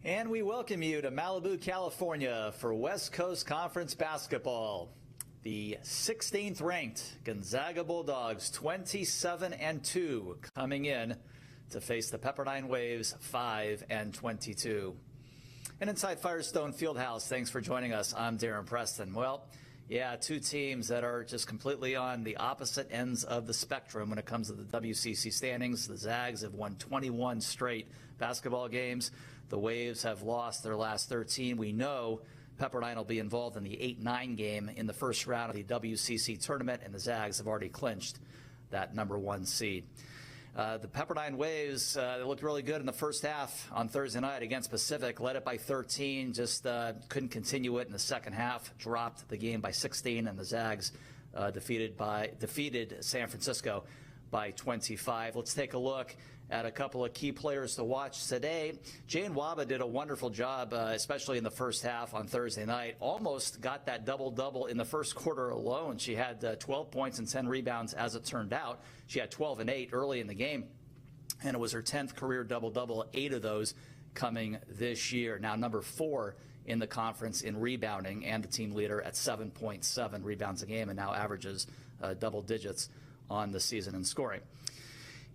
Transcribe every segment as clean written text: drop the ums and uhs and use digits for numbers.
And we welcome you to Malibu, California for West Coast Conference basketball. The 16th ranked Gonzaga Bulldogs, 27-2, coming in to face the Pepperdine Waves, 5-22. And inside Firestone Fieldhouse, thanks for joining us. I'm Darren Preston. Well, yeah, two teams that are just completely on the opposite ends of the spectrum when it comes to the WCC standings. The Zags have won 21 straight basketball games. The Waves have lost their last 13. We know Pepperdine will be involved in the 8-9 game in the first round of the WCC tournament, and the Zags have already clinched that #1 seed. The Pepperdine Waves, they looked really good in the first half on Thursday night against Pacific, led it by 13, just couldn't continue it in the second half, dropped the game by 16, and the Zags defeated San Francisco by 25. Let's take a look at a couple of key players to watch today. Jane Waba did a wonderful job, especially in the first half on Thursday night. Almost got that double-double in the first quarter alone. She had 12 points and 10 rebounds as it turned out. She had 12 and 8 early in the game, and it was her 10th career double-double, 8 of those coming this year. Now number 4 in the conference in rebounding and the team leader at 7.7 rebounds a game, and now averages double digits on the season in scoring.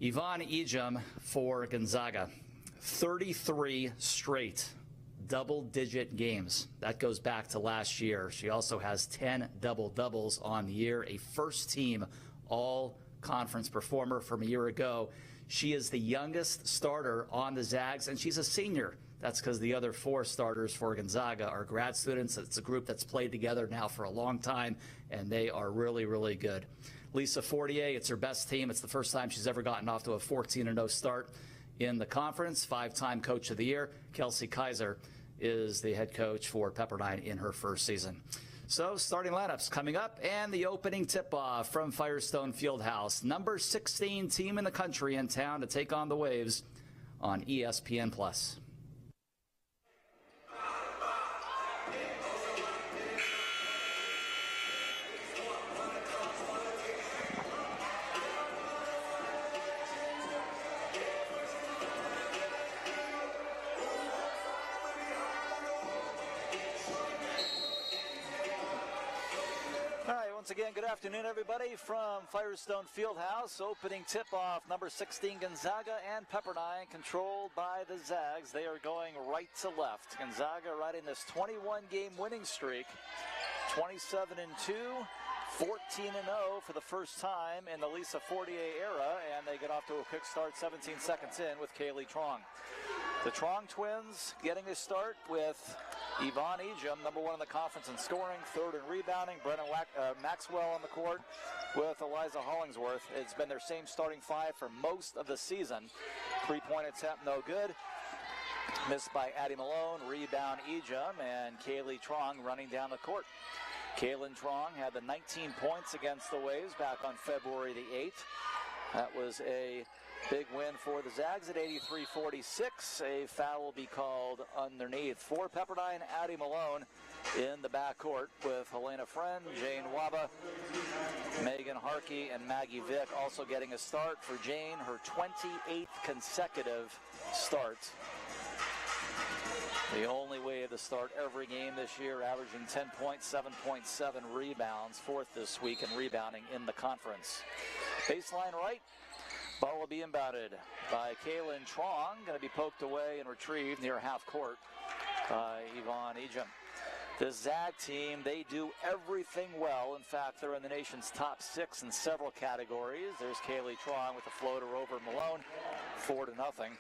Yvonne Ejim for Gonzaga, 33 straight double-digit games. That goes back to last year. She also has 10 double-doubles on the year, a first-team all-conference performer from a year ago. She is the youngest starter on the Zags, and she's a senior. That's because the other 4 starters for Gonzaga are grad students. It's a group that's played together now for a long time, and they are really, really good. Lisa Fortier, it's her best team. It's the first time she's ever gotten off to a 14-0 start in the conference. 5-time Coach of the Year. Kelsey Kaiser is the head coach for Pepperdine in her first season. So starting lineups coming up, and the opening tip-off from Firestone Fieldhouse. Number 16 team in the country in town to take on the Waves on ESPN+. Once again, good afternoon, everybody, from Firestone Fieldhouse. Opening tip-off, number 16 Gonzaga and Pepperdine, controlled by the Zags. They are going right to left. Gonzaga riding this 21-game winning streak, 27-2, 14-0 for the first time in the Lisa Fortier era, and they get off to a quick start 17 seconds in with Kaylee Trong. The Trong twins getting a start with Yvonne Ejim, #1 in the conference in scoring, 3rd in rebounding. Brennan Maxwell on the court with Eliza Hollingsworth. It's been their same starting 5 for most of the season. 3-point attempt, no good. Missed by Addie Malone. Rebound Ejim, and Kaylee Trong running down the court. Kaylin Trong had the 19 points against the Waves back on February the 8th. That was a big win for the Zags at 83-46. A foul will be called underneath for Pepperdine. Addie Malone in the backcourt with Helena Friend, Jane Waba, Megan Harkey, and Maggie Vick also getting a start for Jane, her 28th consecutive start. The only way to start every game this year, averaging 10 points, 7.7 rebounds, 4th this week in rebounding in the conference. Baseline right. Ball will be inbounded by Kaylin Trong. Going to be poked away and retrieved near half court by Yvonne Ejim. This Zag team, they do everything well. In fact, they're in the nation's top 6 in several categories. There's Kaylee Trong with a floater over Malone, 4-0.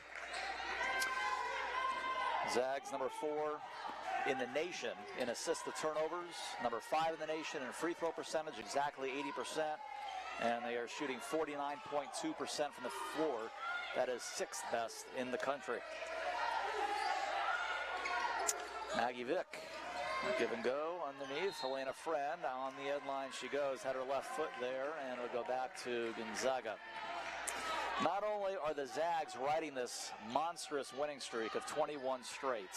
Zags #4 in the nation in assist to turnovers, #5 in the nation in free throw percentage, exactly 80%. And they are shooting 49.2% from the floor. That is 6th best in the country. Maggie Vick, give and go underneath. Helena Friend, on the end line she goes, had her left foot there, and it'll go back to Gonzaga. Not only are the Zags riding this monstrous winning streak of 21 straight,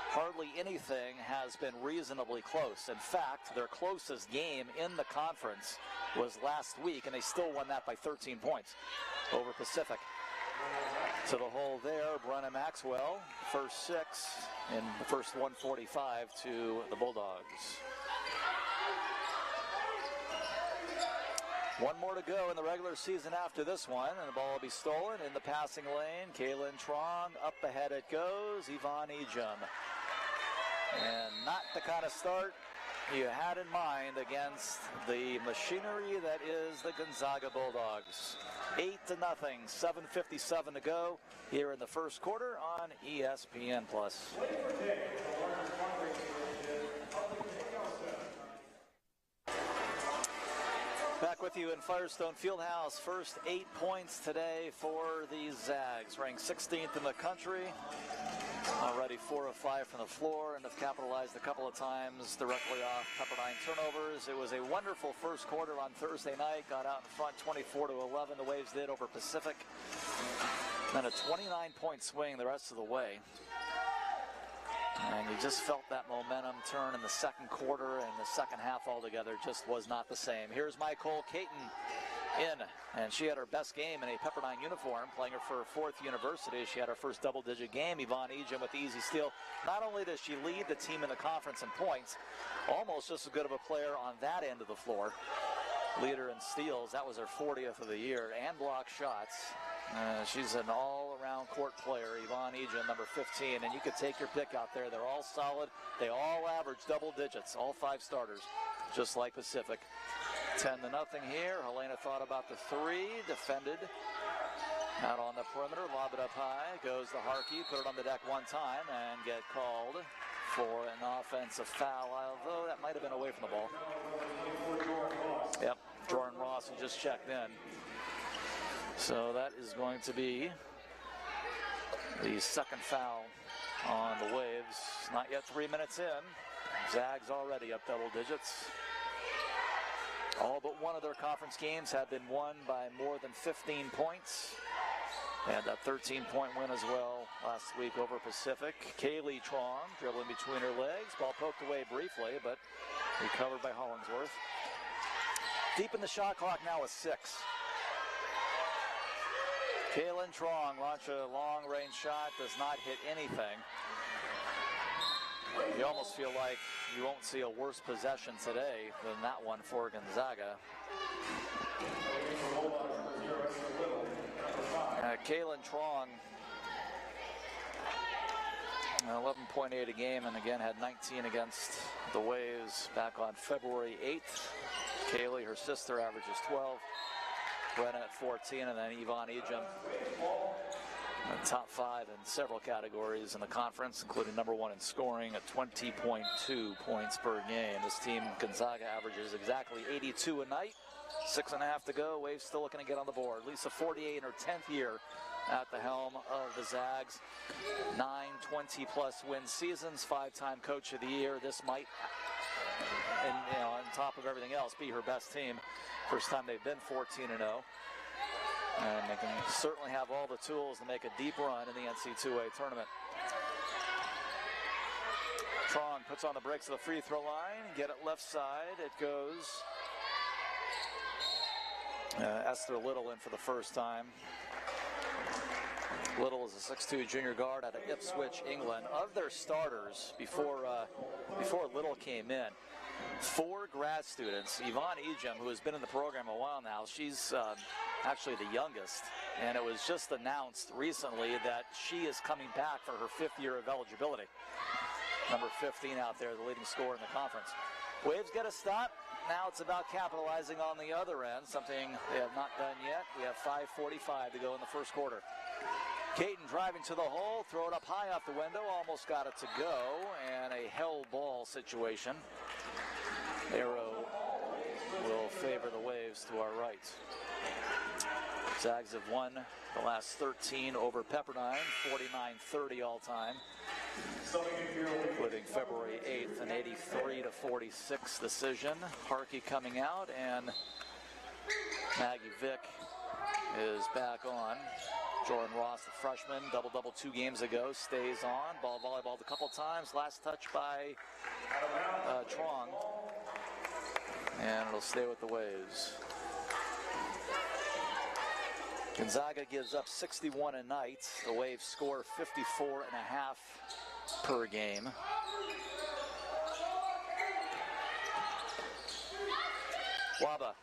hardly anything has been reasonably close. In fact, their closest game in the conference was last week, and they still won that by 13 points over Pacific. To the hole there, Brenna Maxwell, first 6 in the first 145 to the Bulldogs. One more to go in the regular season after this one, and the ball will be stolen in the passing lane. Kaylin Trong, up ahead it goes, Yvonne Ejim. And not the kind of start you had in mind against the machinery that is the Gonzaga Bulldogs. 8-0, 7:57 to go here in the first quarter on ESPN+. Back with you in Firestone Fieldhouse. First 8 points today for the Zags, ranked 16th in the country. Already 4 of 5 from the floor, and have capitalized a couple of times directly off Pepperdine turnovers. It was a wonderful first quarter on Thursday night. Got out in front 24-11. The Waves did over Pacific. Then a 29-point swing the rest of the way. And you just felt that momentum turn in the second quarter, and the second half altogether just was not the same. Here's Nicole Caton in, and she had her best game in a Pepperdine uniform, playing her for her 4th university. She had her first double-digit game. Yvonne Ejim with the easy steal. Not only does she lead the team in the conference in points, almost just as good of a player on that end of the floor. Leader in steals, that was her 40th of the year, and block shots. She's an all-around court player, Yvonne Ejim, number 15, and you could take your pick out there. They're all solid. They all average double digits, all 5 starters, just like Pacific. 10-0 here. Helena thought about the 3, defended out on the perimeter, lob it up high, goes to Harkey, put it on the deck one time, and get called for an offensive foul, although that might have been away from the ball. Yep, Jordan Ross, who just checked in. So that is going to be the second foul on the Waves. Not yet 3 minutes in. Zags already up double digits. All but one of their conference games have been won by more than 15 points. And a 13-point win as well last week over Pacific. Kaylee Trong dribbling between her legs. Ball poked away briefly, but recovered by Hollingsworth. Deep in the shot clock now with 6. Kaylin Trong launch a long-range shot, does not hit anything. You almost feel like you won't see a worse possession today than that one for Gonzaga. Kaylin Trong, 11.8 a game, and again had 19 against the Waves back on February 8th. Kaylee, her sister, averages 12. Brenna at 14, and then Yvonne Ejim, top 5 in several categories in the conference, including number 1 in scoring at 20.2 points per game. This team, Gonzaga, averages exactly 82 a night. 6.5 to go. Waves still looking to get on the board. Lisa Fortier in her 10th year at the helm of the Zags. 9 20-plus win seasons, 5-time Coach of the Year. This might, and on top of everything else, be her best team. First time they've been 14-0. And they can certainly have all the tools to make a deep run in the NC2A tournament. Trong puts on the brakes of the free throw line. Get it left side. It goes. Esther Little in for the first time. Little is a 6'2" junior guard out of Ipswich, England. Of their starters, before Little came in, 4 grad students. Yvonne Ejim, who has been in the program a while now, she's actually the youngest, and it was just announced recently that she is coming back for her 5th year of eligibility. Number 15 out there, the leading scorer in the conference. Waves get a stop. Now it's about capitalizing on the other end, something they have not done yet. We have 5:45 to go in the first quarter. Caton driving to the hole, throw it up high off the window, almost got it to go, and a hell ball situation. Arrow will favor the Waves to our right. Zags have won the last 13 over Pepperdine, 49-30 all time, including February 8th, an 83-46 decision. Harkey coming out, and Maggie Vick is back on. Jordan Ross, the freshman, double-double 2 games ago, stays on. Ball volleyballed a couple times. Last touch by Trong. And it'll stay with the Waves. Gonzaga gives up 61 a night. The Waves score 54.5 per game. Waba,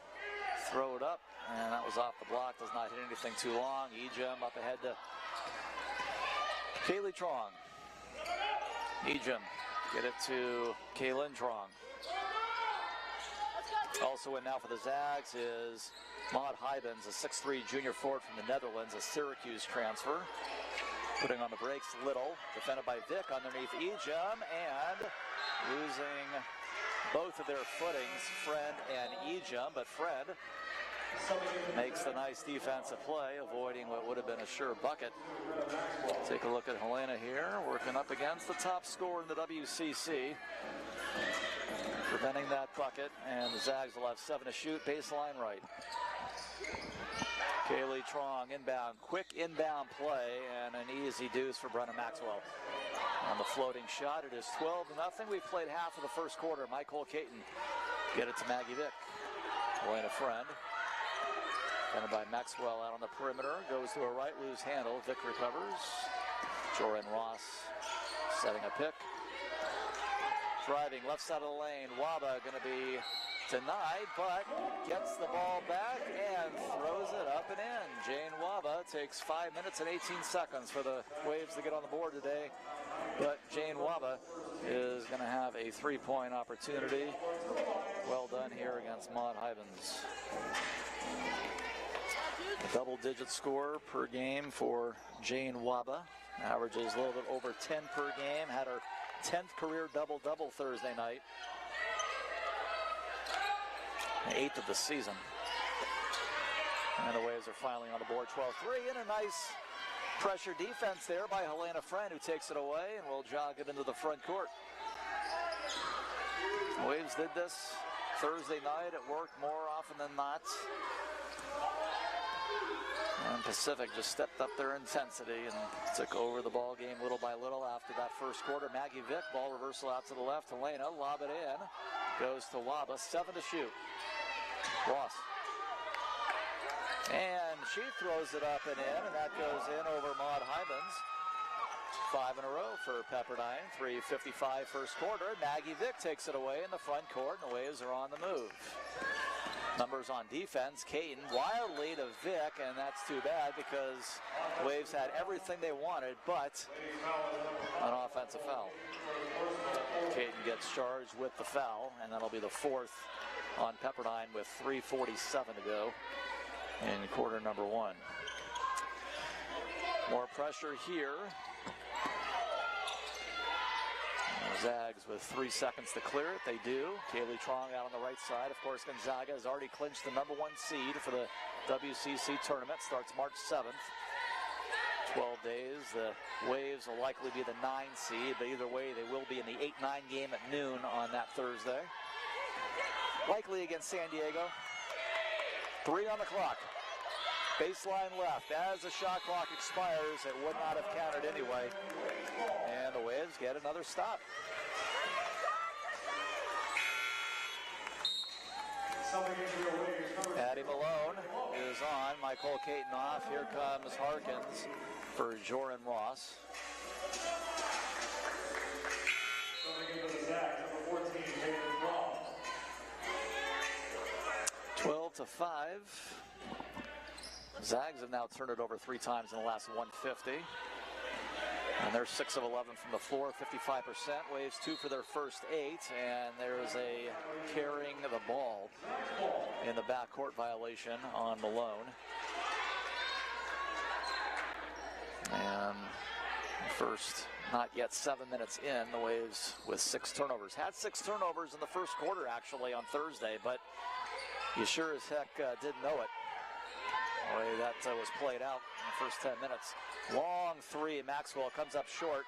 throw it up, and that was off the block. Does not hit anything too long. Ejim up ahead to Kaylee Trong. Ejim, get it to Kaylin Trong. Also in now for the Zags is Maud Hybens, a 6'3" junior forward from the Netherlands, a Syracuse transfer. Putting on the brakes, Little, defended by Vic underneath Ejim, and losing both of their footings, Friend and Ejim, but Friend makes the nice defensive play, avoiding what would have been a sure bucket. Take a look at Helena here, working up against the top scorer in the WCC, preventing that bucket, and the Zags will have 7 to shoot, baseline right. Kaylee Trong inbound, quick inbound play, and an easy deuce for Brenna Maxwell. On the floating shot, it is 12-0. We've played half of the first quarter. Michael Caton get it to Maggie Vick. Elena Friend. Defended by Maxwell out on the perimeter. Goes to a right, loose handle. Vick recovers. Joran Ross setting a pick. Driving left side of the lane. Waba going to be denied, but gets the ball back and throws it up and in. Jane Waba takes 5 minutes and 18 seconds for the Waves to get on the board today. But Jane Waba is going to have a 3-point opportunity. Well done here against Maud Hybens. Double-digit score per game for Jane Waba. Averages a little bit over 10 per game. Had her 10th career double-double Thursday night. 8th of the season. And the Waves are finally on the board, 12-3, and a nice pressure defense there by Helena Friend, who takes it away and will jog it into the front court. The Waves did this Thursday night. It worked more often than not. And Pacific just stepped up their intensity and took over the ball game little by little after that first quarter. Maggie Vick, ball reversal out to the left. Helena, lob it in. Goes to Waba, 7 to shoot. Ross. And she throws it up and in, and that goes in over Maud Hybens. 5 in a row for Pepperdine. 3:55 first quarter. Maggie Vick takes it away in the front court, and the Waves are on the move. Numbers on defense, Caton wildly to Vick, and that's too bad because the Waves had everything they wanted, but an offensive foul. Caton gets charged with the foul, and that'll be the 4th on Pepperdine with 3:47 to go in quarter number 1. More pressure here. Zags with 3 seconds to clear it. They do. Kaylee Trong out on the right side. Of course, Gonzaga has already clinched the number 1 seed for the WCC tournament. Starts March 7th. 12 days. The Waves will likely be the 9 seed, but either way, they will be in the 8-9 game at noon on that Thursday. Likely against San Diego. 3 on the clock. Baseline left. As the shot clock expires, it would not have counted anyway. And the Waves get another stop. Addie Malone is on. Michael Caton off. Here comes Harkins for Joran Ross. 12-5. Zags have now turned it over 3 times in the last 150. And they're 6 of 11 from the floor, 55%. Waves 2 for their first 8. And there's a carrying the ball in the backcourt violation on Malone. And first, not yet 7 minutes in, the Waves with 6 turnovers. Had 6 turnovers in the first quarter, actually, on Thursday, but you sure as heck didn't know it. The way that was played out in the first 10 minutes. Long 3, Maxwell comes up short.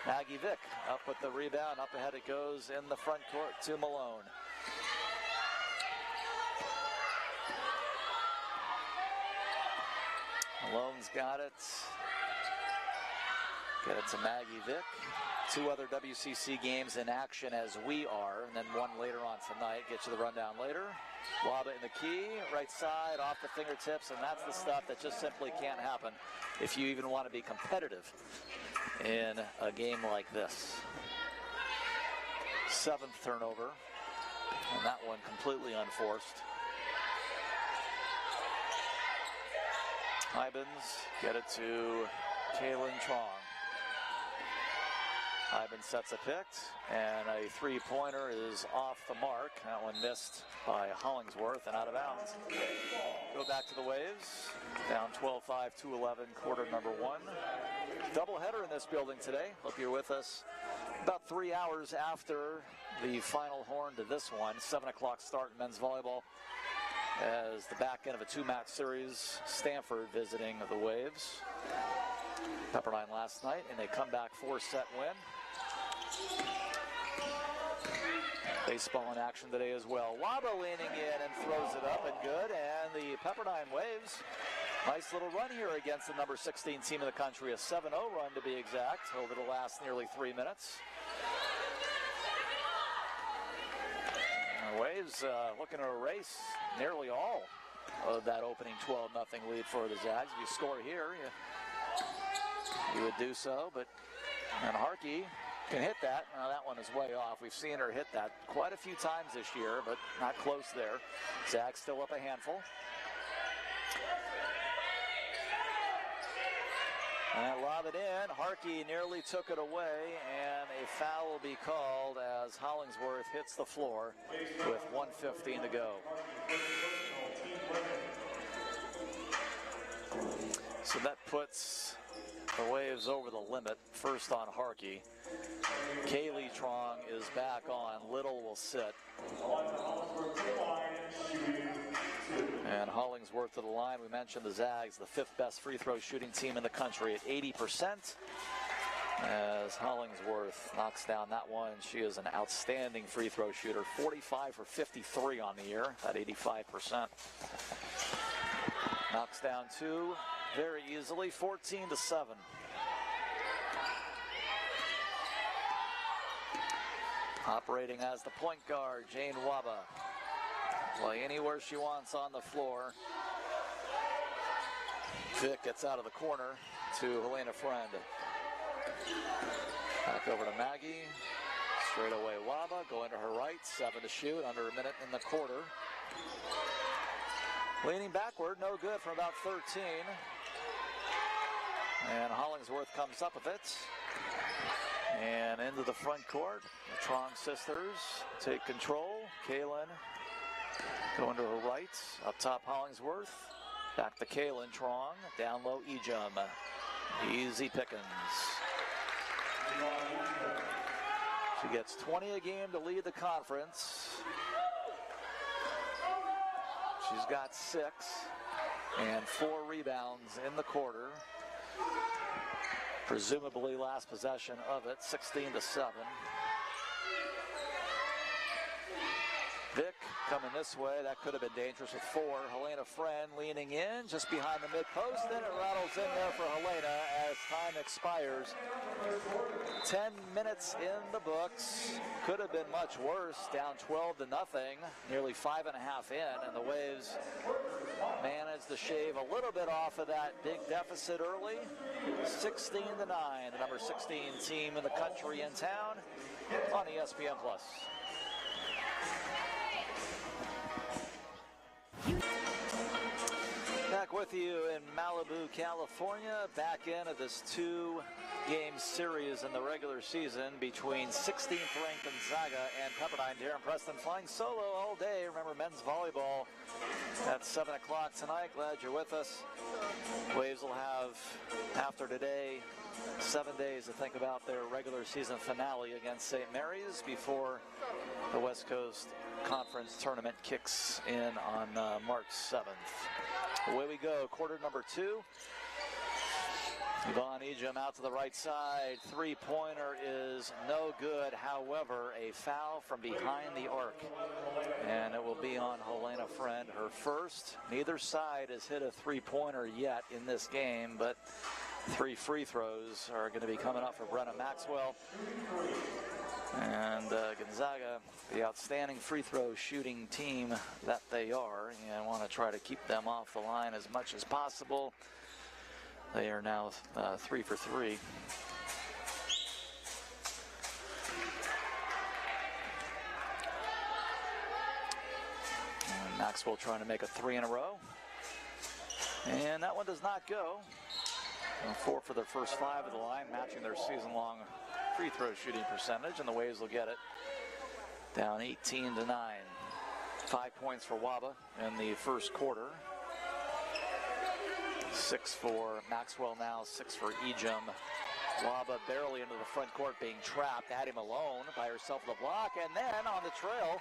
Maggie Vick up with the rebound. Up ahead it goes in the front court to Malone. Malone's got it. Get it to Maggie Vick. 2 other WCC games in action as we are, and then one later on tonight. Get you the rundown later. Lob it in the key, right side, off the fingertips, and that's the stuff that just simply can't happen if you even want to be competitive in a game like this. 7th turnover, and that one completely unforced. Ibens get it to Kaylin Trong. Ibens sets a pick, and a three-pointer is off the mark. That one missed by Hollingsworth and out of bounds. Go back to the Waves. Down 12-5, 2-11, quarter number 1. Doubleheader in this building today. Hope you're with us about 3 hours after the final horn to this one. 7 o'clock start in men's volleyball as the back end of a 2-match series. Stanford visiting the Waves. Pepperdine last night in a comeback 4-set win. Baseball in action today as well. Waba leaning in and throws it up and good. And the Pepperdine Waves, nice little run here against the number 16 team in the country. A 7-0 run to be exact over the last nearly 3 minutes. The Waves looking to erase nearly all of that opening 12-0 lead for the Zags. If you score here, you would do so, and Harkey can hit that. Now that one is way off. We've seen her hit that quite a few times this year, but not close there. Zags still up a handful. And lob it in. Harkey nearly took it away, and a foul will be called as Hollingsworth hits the floor with 1:15 to go. So that puts the Waves over the limit, first on Harkey. Kaylee Trong is back on. Little will sit. And Hollingsworth to the line. We mentioned the Zags, the 5th best free throw shooting team in the country at 80%. As Hollingsworth knocks down that one. She is an outstanding free throw shooter. 45 for 53 on the year at 85%. Knocks down 2 very easily, 14-7. Operating as the point guard, Jane Waba. Play anywhere she wants on the floor. Vick gets out of the corner to Helena Friend. Back over to Maggie. Straight away Waba, going to her right. 7 to shoot, under a minute in the quarter. Leaning backward, no good from about 13. And Hollingsworth comes up with it. And into the front court. The Trong sisters take control. Kaylin going to her right. Up top Hollingsworth. Back to Kaylin Trong. Down low Ejum. Easy pickings. She gets 20 a game to lead the conference. She's got 6 and 4 rebounds in the quarter. Presumably last possession of it, 16-7. Vick coming this way. That could have been dangerous with 4. Helena Friend leaning in just behind the mid-post. Then it rattles in there for Helena as time expires. 10 minutes in the books. Could have been much worse. Down 12-0. Nearly 5.5 in. And the Waves managed to shave a little bit off of that big deficit early. 16-9. The number 16 team in the country in town on ESPN+. Back with you in Malibu, California. Back into this 2-game series in the regular season between 16th-ranked Gonzaga and Pepperdine. Darren Preston flying solo all day. Remember, men's volleyball at 7 o'clock tonight. Glad you're with us. Waves will have, after today, 7 days to think about their regular season finale against St. Mary's before the West Coast Conference tournament kicks in on March 7th. Away we go, quarter number 2. Yvonne Ejum out to the right side. Three-pointer is no good. However, a foul from behind the arc. And it will be on Helena Friend, her first. Neither side has hit a three-pointer yet in this game, but 3 free throws are going to be coming up for Brenna Maxwell. And Gonzaga, the outstanding free throw shooting team that they are, and want to try to keep them off the line as much as possible. They are now 3 for 3. And Maxwell trying to make a 3 in a row. And that one does not go. 4 for their first 5 of the line, matching their season-long free throw shooting percentage, and the Waves will get it. Down 18-9. 5 points for Waba in the first quarter. 6 for Maxwell now, 6 for Ejim. Waba barely into the front court, being trapped. Addie Malone by herself with a block, and then on the trail,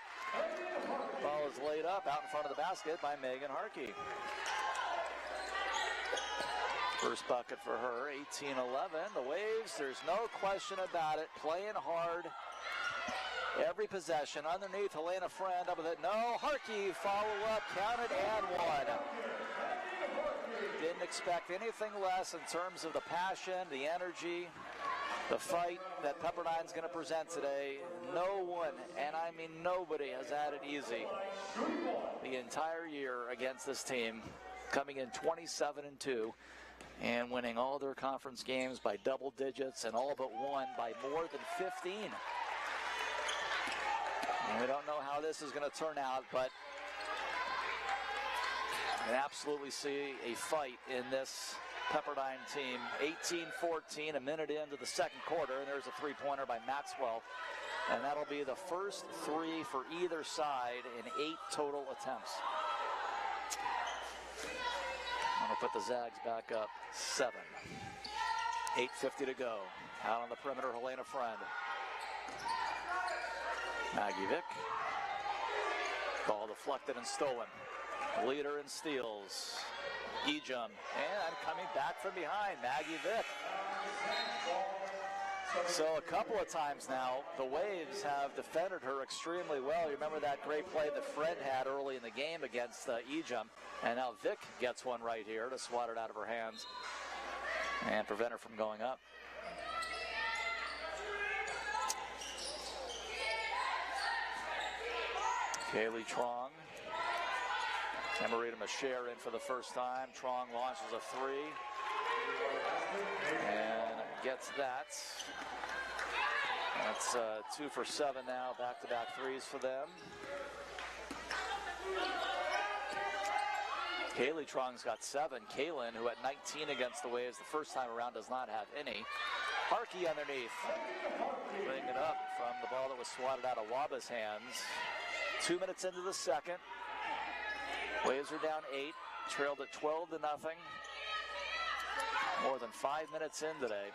ball is laid up out in front of the basket by Megan Harkey. First bucket for her, 18-11. The Waves, there's no question about it, playing hard. Every possession underneath. Helena Friend up with it. No, Harkey follow up, counted and one. Didn't expect anything less in terms of the passion, the energy, the fight that Pepperdine's going to present today. No one, and I mean nobody, has had it easy the entire year against this team, coming in 27-2. And winning all their conference games by double digits, and all but one by more than 15. And we don't know how this is going to turn out, but you can absolutely see a fight in this Pepperdine team. 18-14, a minute into the second quarter, and there's a three-pointer by Maxwell. And that'll be the first 3 for either side in 8 total attempts. I'm going to put the Zags back up 7. 8:50 to go. Out on the perimeter, Helena Friend. Maggie Vick. Ball deflected and stolen. Leader in steals. Ejim. And coming back from behind, Maggie Vick. So a couple of times now, the Waves have defended her extremely well. You remember that great play that Fred had early in the game against Ejim. And now Vick gets one right here to swat it out of her hands and prevent her from going up. Kaylee Trong. Emerita Masher in for the first time. Trong launches a 3. And gets that. That's 2 for 7 now. Back-to-back threes for them. Kaylee Trong's got 7. Kaylin, who had 19 against the Waves the first time around, does not have any. Harkey underneath. Putting it up from the ball that was swatted out of Waba's hands. 2 minutes into the second. Waves are down 8. Trailed at 12-0. More than 5 minutes in today.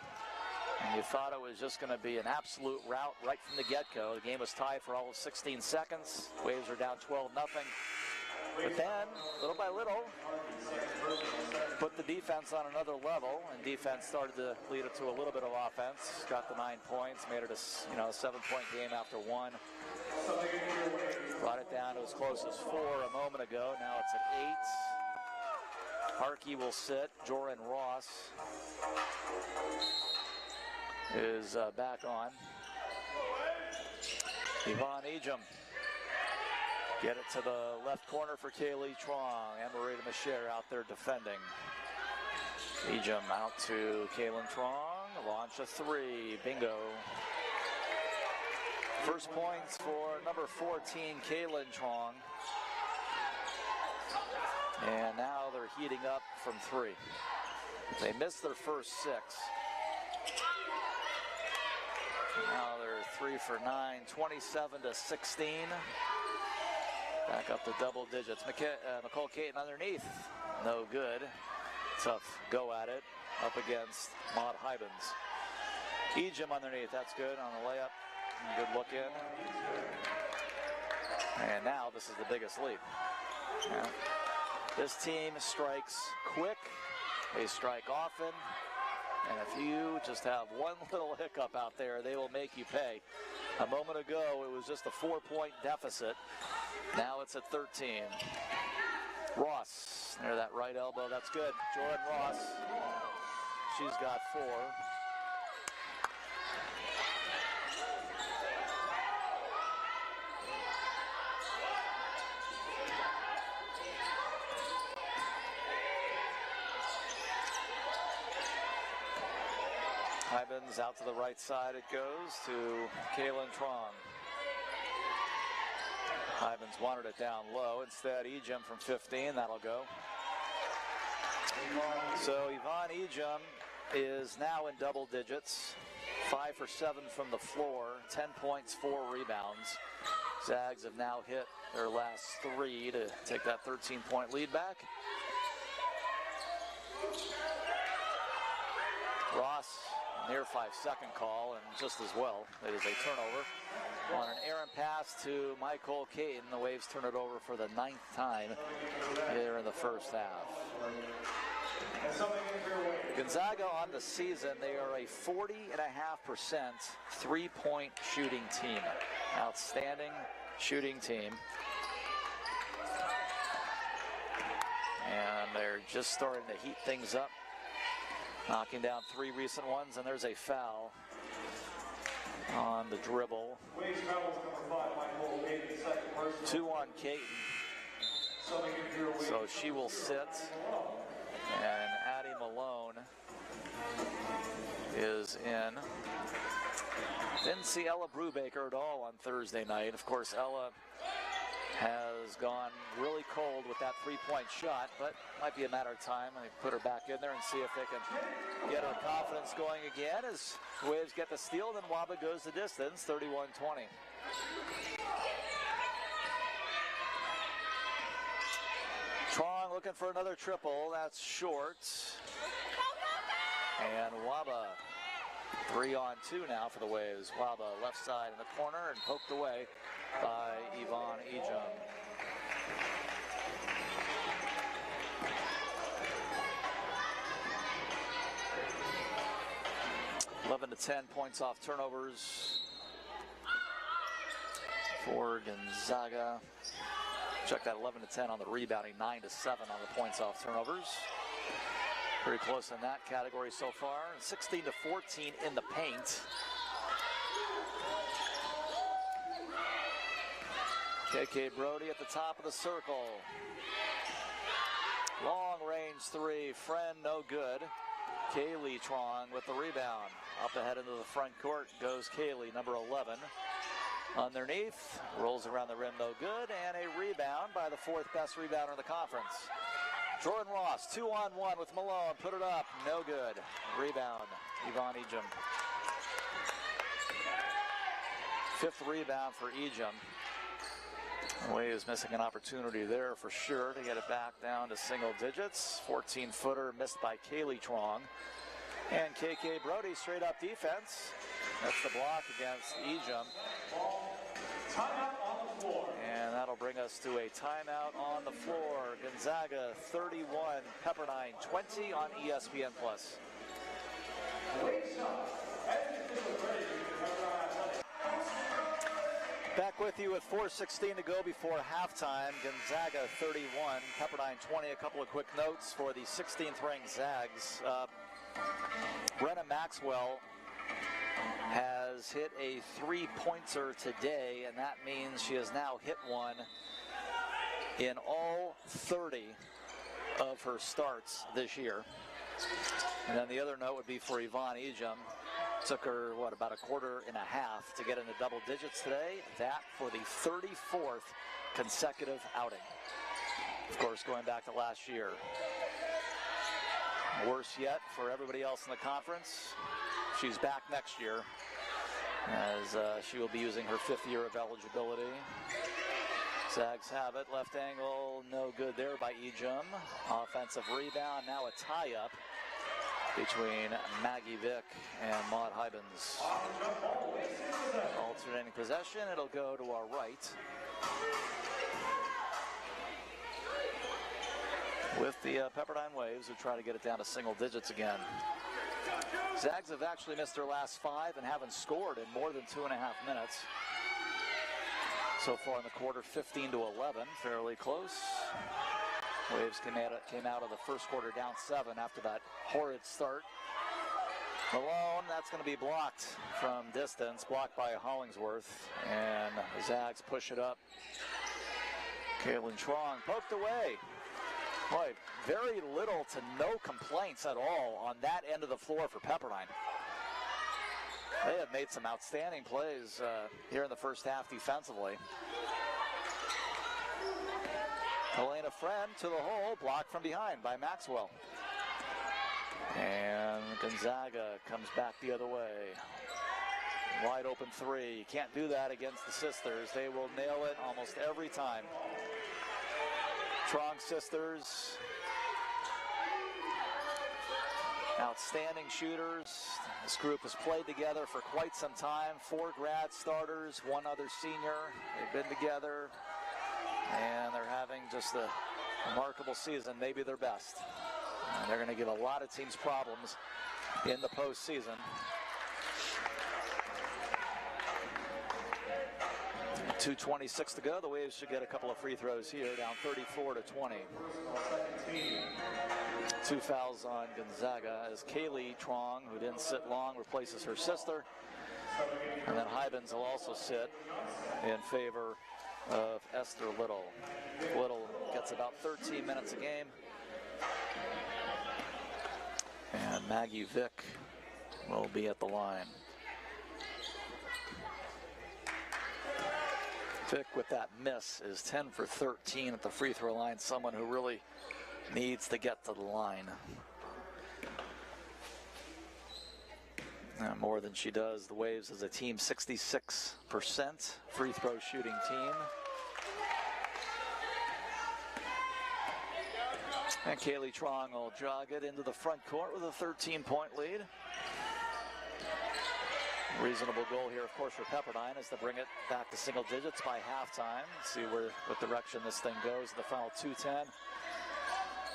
And you thought it was just going to be an absolute rout right from the get-go. The game was tied for all of 16 seconds. Waves are down 12-0. But then, little by little, put the defense on another level, and defense started to lead it to a little bit of offense. Got the 9 points, made it a 7-point game after 1. Brought it down to as close as 4 a moment ago. Now it's at 8. Harkey will sit. Joran Ross is back on. Yvonne Ejim. Get it to the left corner for Kaylee Trong. Emerita Masher out there defending. Ejim out to Kaylin Trong. Launch a 3. Bingo. First points for number 14, Kaylin Trong. And now they're heating up from 3. They missed their first 6. Now they're 3 for 9, 27-16. Back up to double digits. Nicole Caton underneath. No good. Tough go at it. Up against Maud Hybens. Ejim underneath. That's good on the layup. Good look in. And now this is the biggest lead. Yeah. This team strikes quick. They strike often. And if you just have one little hiccup out there, they will make you pay. A moment ago, it was just a 4-point deficit. Now it's at 13. Ross, near that right elbow. That's good. Jordan Ross. She's got 4. Hybens out to the right side. It goes to Kaylin Trong. Hybens wanted it down low. Instead, Ejim from 15. That'll go. So Yvonne Ejim is now in double digits. 5 for 7 from the floor. 10 points, 4 rebounds. Zags have now hit their last 3 to take that 13-point lead back. Ross, near 5-second call, and just as well, it is a turnover. On an errant pass to Michael Caton, the Waves turn it over for the 9th time here in the first half. Gonzaga on the season, they are a 40.5% three-point shooting team. Outstanding shooting team. And they're just starting to heat things up. Knocking down 3 recent ones, and there's a foul on the dribble. 2 on Caton. So she will sit, and Addie Malone is in. Didn't see Ella Brubaker at all on Thursday night. Of course, Ella has gone really cold with that 3-point shot, but might be a matter of time. They put her back in there and see if they can get her confidence going again as Waves get the steal. Then Waba goes the distance, 31-20. Trong looking for another triple. That's short. And Waba, 3 on 2 now for the Waves. Waba left side in the corner and poked away by Yvonne Ejim. (11 to 10) points off turnovers for Gonzaga. Check that, 11 to 10 on the rebounding, 9 to 7 on the points off turnovers. Pretty close in that category so far. 16 to 14 in the paint. KK Brody at the top of the circle. Long range 3, friend no good. Kaylee Trong with the rebound. Up ahead into the front court goes Kaylee, number 11. Underneath, rolls around the rim, no good, and a rebound by the 4th best rebounder in the conference. Jordan Ross, 2-on-1 with Malone, put it up, no good. Rebound, Yvonne Ejim. 5th rebound for Ejim. Waves missing an opportunity there for sure to get it back down to single digits. 14-footer missed by Kaylee Trong. And KK Brody straight up defense. That's the block against Ejim. Timeout on the floor. And that'll bring us to a timeout on the floor. Gonzaga 31, Pepperdine 20 on ESPN+. Back with you with 4:16 to go before halftime. Gonzaga 31, Pepperdine 20. A couple of quick notes for the 16th ranked Zags. Brenna Maxwell has hit a 3-pointer today, and that means she has now hit one in all 30 of her starts this year. And then the other note would be for Yvonne Ejim. Took her, about a quarter and a half to get into double digits today. That for the 34th consecutive outing. Of course, going back to last year. Worse yet for everybody else in the conference. She's back next year as she will be using her 5th year of eligibility. Zags have it. Left angle, no good there by Ejim. Offensive rebound, now a tie-up between Maggie Vick and Maud Hybens. Alternating possession, it'll go to our right. With the Pepperdine Waves who try to get it down to single digits again. Zags have actually missed their last 5 and haven't scored in more than 2.5 minutes. So far in the quarter, 15 to 11, fairly close. Waves came out of the first quarter down 7 after that horrid start Malone, that's going to be blocked from distance, blocked by Hollingsworth, and the Zags push it up. Caitlin Trong poked away. Boy, very little to no complaints at all on that end of the floor for Pepperdine. They have made some outstanding plays here in the first half defensively. Helena Friend to the hole, blocked from behind by Maxwell. And Gonzaga comes back the other way. Wide open three. You can't do that against the sisters. They will nail it almost every time. Trong sisters, outstanding shooters. This group has played together for quite some time. 4 grad starters, 1 other senior. They've been together, and they're having just a remarkable season, maybe their best. And they're going to give a lot of teams problems in the postseason. 2:26 to go. The Waves should get a couple of free throws here, down 34-20. 2 fouls on Gonzaga as Kaylee Trong, who didn't sit long, replaces her sister. And then Hybens will also sit in favor of Esther Little. Little gets about 13 minutes a game. And Maggie Vick will be at the line. Vick with that miss is 10 for 13 at the free throw line. Someone who really needs to get to the line. More than she does. The Waves as a team, 66% free throw shooting team. And Kaylee Trong will jog it into the front court with a 13-point lead. Reasonable goal here, of course, for Pepperdine is to bring it back to single digits by halftime. See what direction this thing goes in the final 2:10.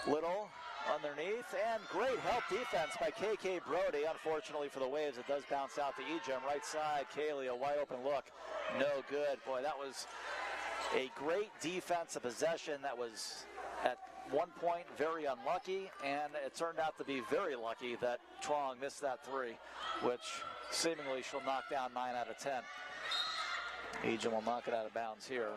Little underneath, and great help defense by KK Brody. Unfortunately for the Waves, it does bounce out to Ejim. Right side, Kaylee, a wide open look. No good. Boy, that was a great defensive possession that was at one point very unlucky, and it turned out to be very lucky that Trong missed that three, which seemingly she'll knock down 9 out of 10. Ejim will knock it out of bounds here.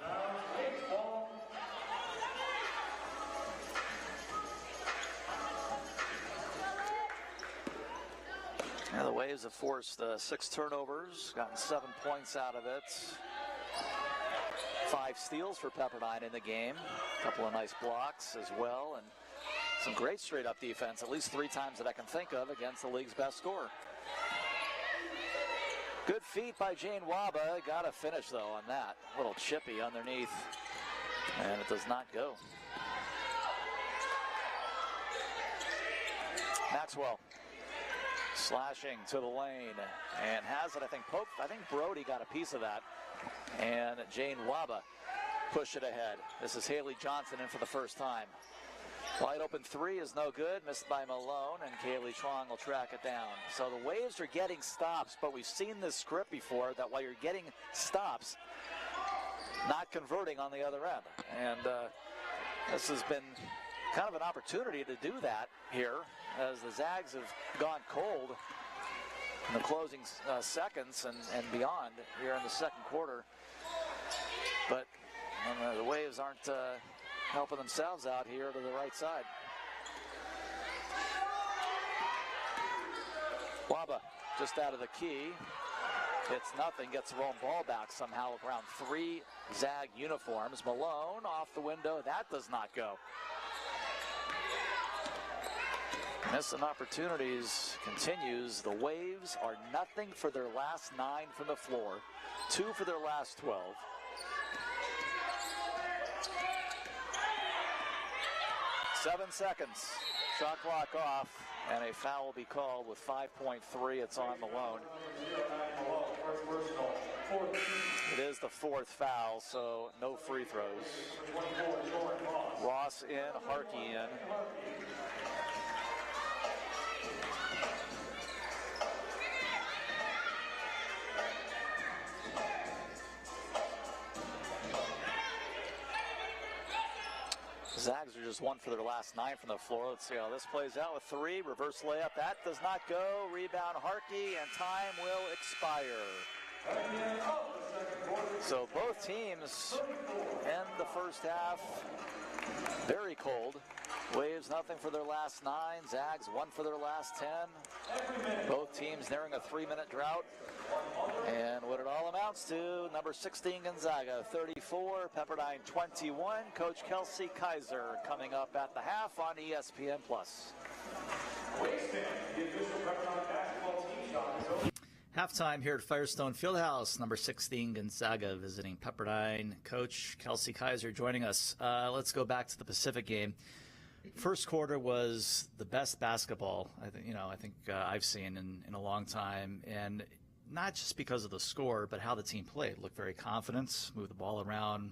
Now the Waves have forced 6 turnovers, gotten 7 points out of it. 5 steals for Pepperdine in the game. A couple of nice blocks as well, and some great straight-up defense, at least 3 times that I can think of against the league's best scorer. Good feet by Jane Waba. Got to finish, though, on that. A little chippy underneath, and it does not go. Maxwell slashing to the lane and has it, I think, poked. I think Brody got a piece of that. And Jane Waba pushed it ahead. This is Haley Johnson in for the first time. Wide open three is no good, missed by Malone, and Kaylee Trong will track it down. So the Waves are getting stops, but we've seen this script before that while you're getting stops, not converting on the other end. And this has been kind of an opportunity to do that here as the Zags have gone cold in the closing seconds and beyond here in the second quarter. But the Waves aren't helping themselves out here to the right side. Waba just out of the key. Hits nothing, gets the own ball back somehow around 3 Zag uniforms. Malone off the window, that does not go. Missing opportunities continues. The Waves are nothing for their last 9 from the floor, 2 for their last 12. Seven seconds. Shot clock off, and a foul will be called with 5.3. It's on Malone. It is the 4th foul, so no free throws. Ross in, Harkey in. Zags are just 1 for their last 9 from the floor. Let's see how this plays out with 3. Reverse layup. That does not go. Rebound Harkey, and time will expire. So both teams end the first half very cold. Waves nothing for their last 9. Zags 1 for their last 10. Both teams nearing a 3-minute drought. And what it all amounts to, number 16 Gonzaga 34, Pepperdine 21. Coach Kelsey Kaiser coming up at the half on ESPN+. Halftime here at Firestone Fieldhouse. Number 16 Gonzaga visiting Pepperdine. Coach Kelsey Kaiser joining us. Let's go back to the Pacific game. First quarter was the best basketball I think I've seen in a long time, and not just because of the score, but how the team played. Looked very confident, moved the ball around.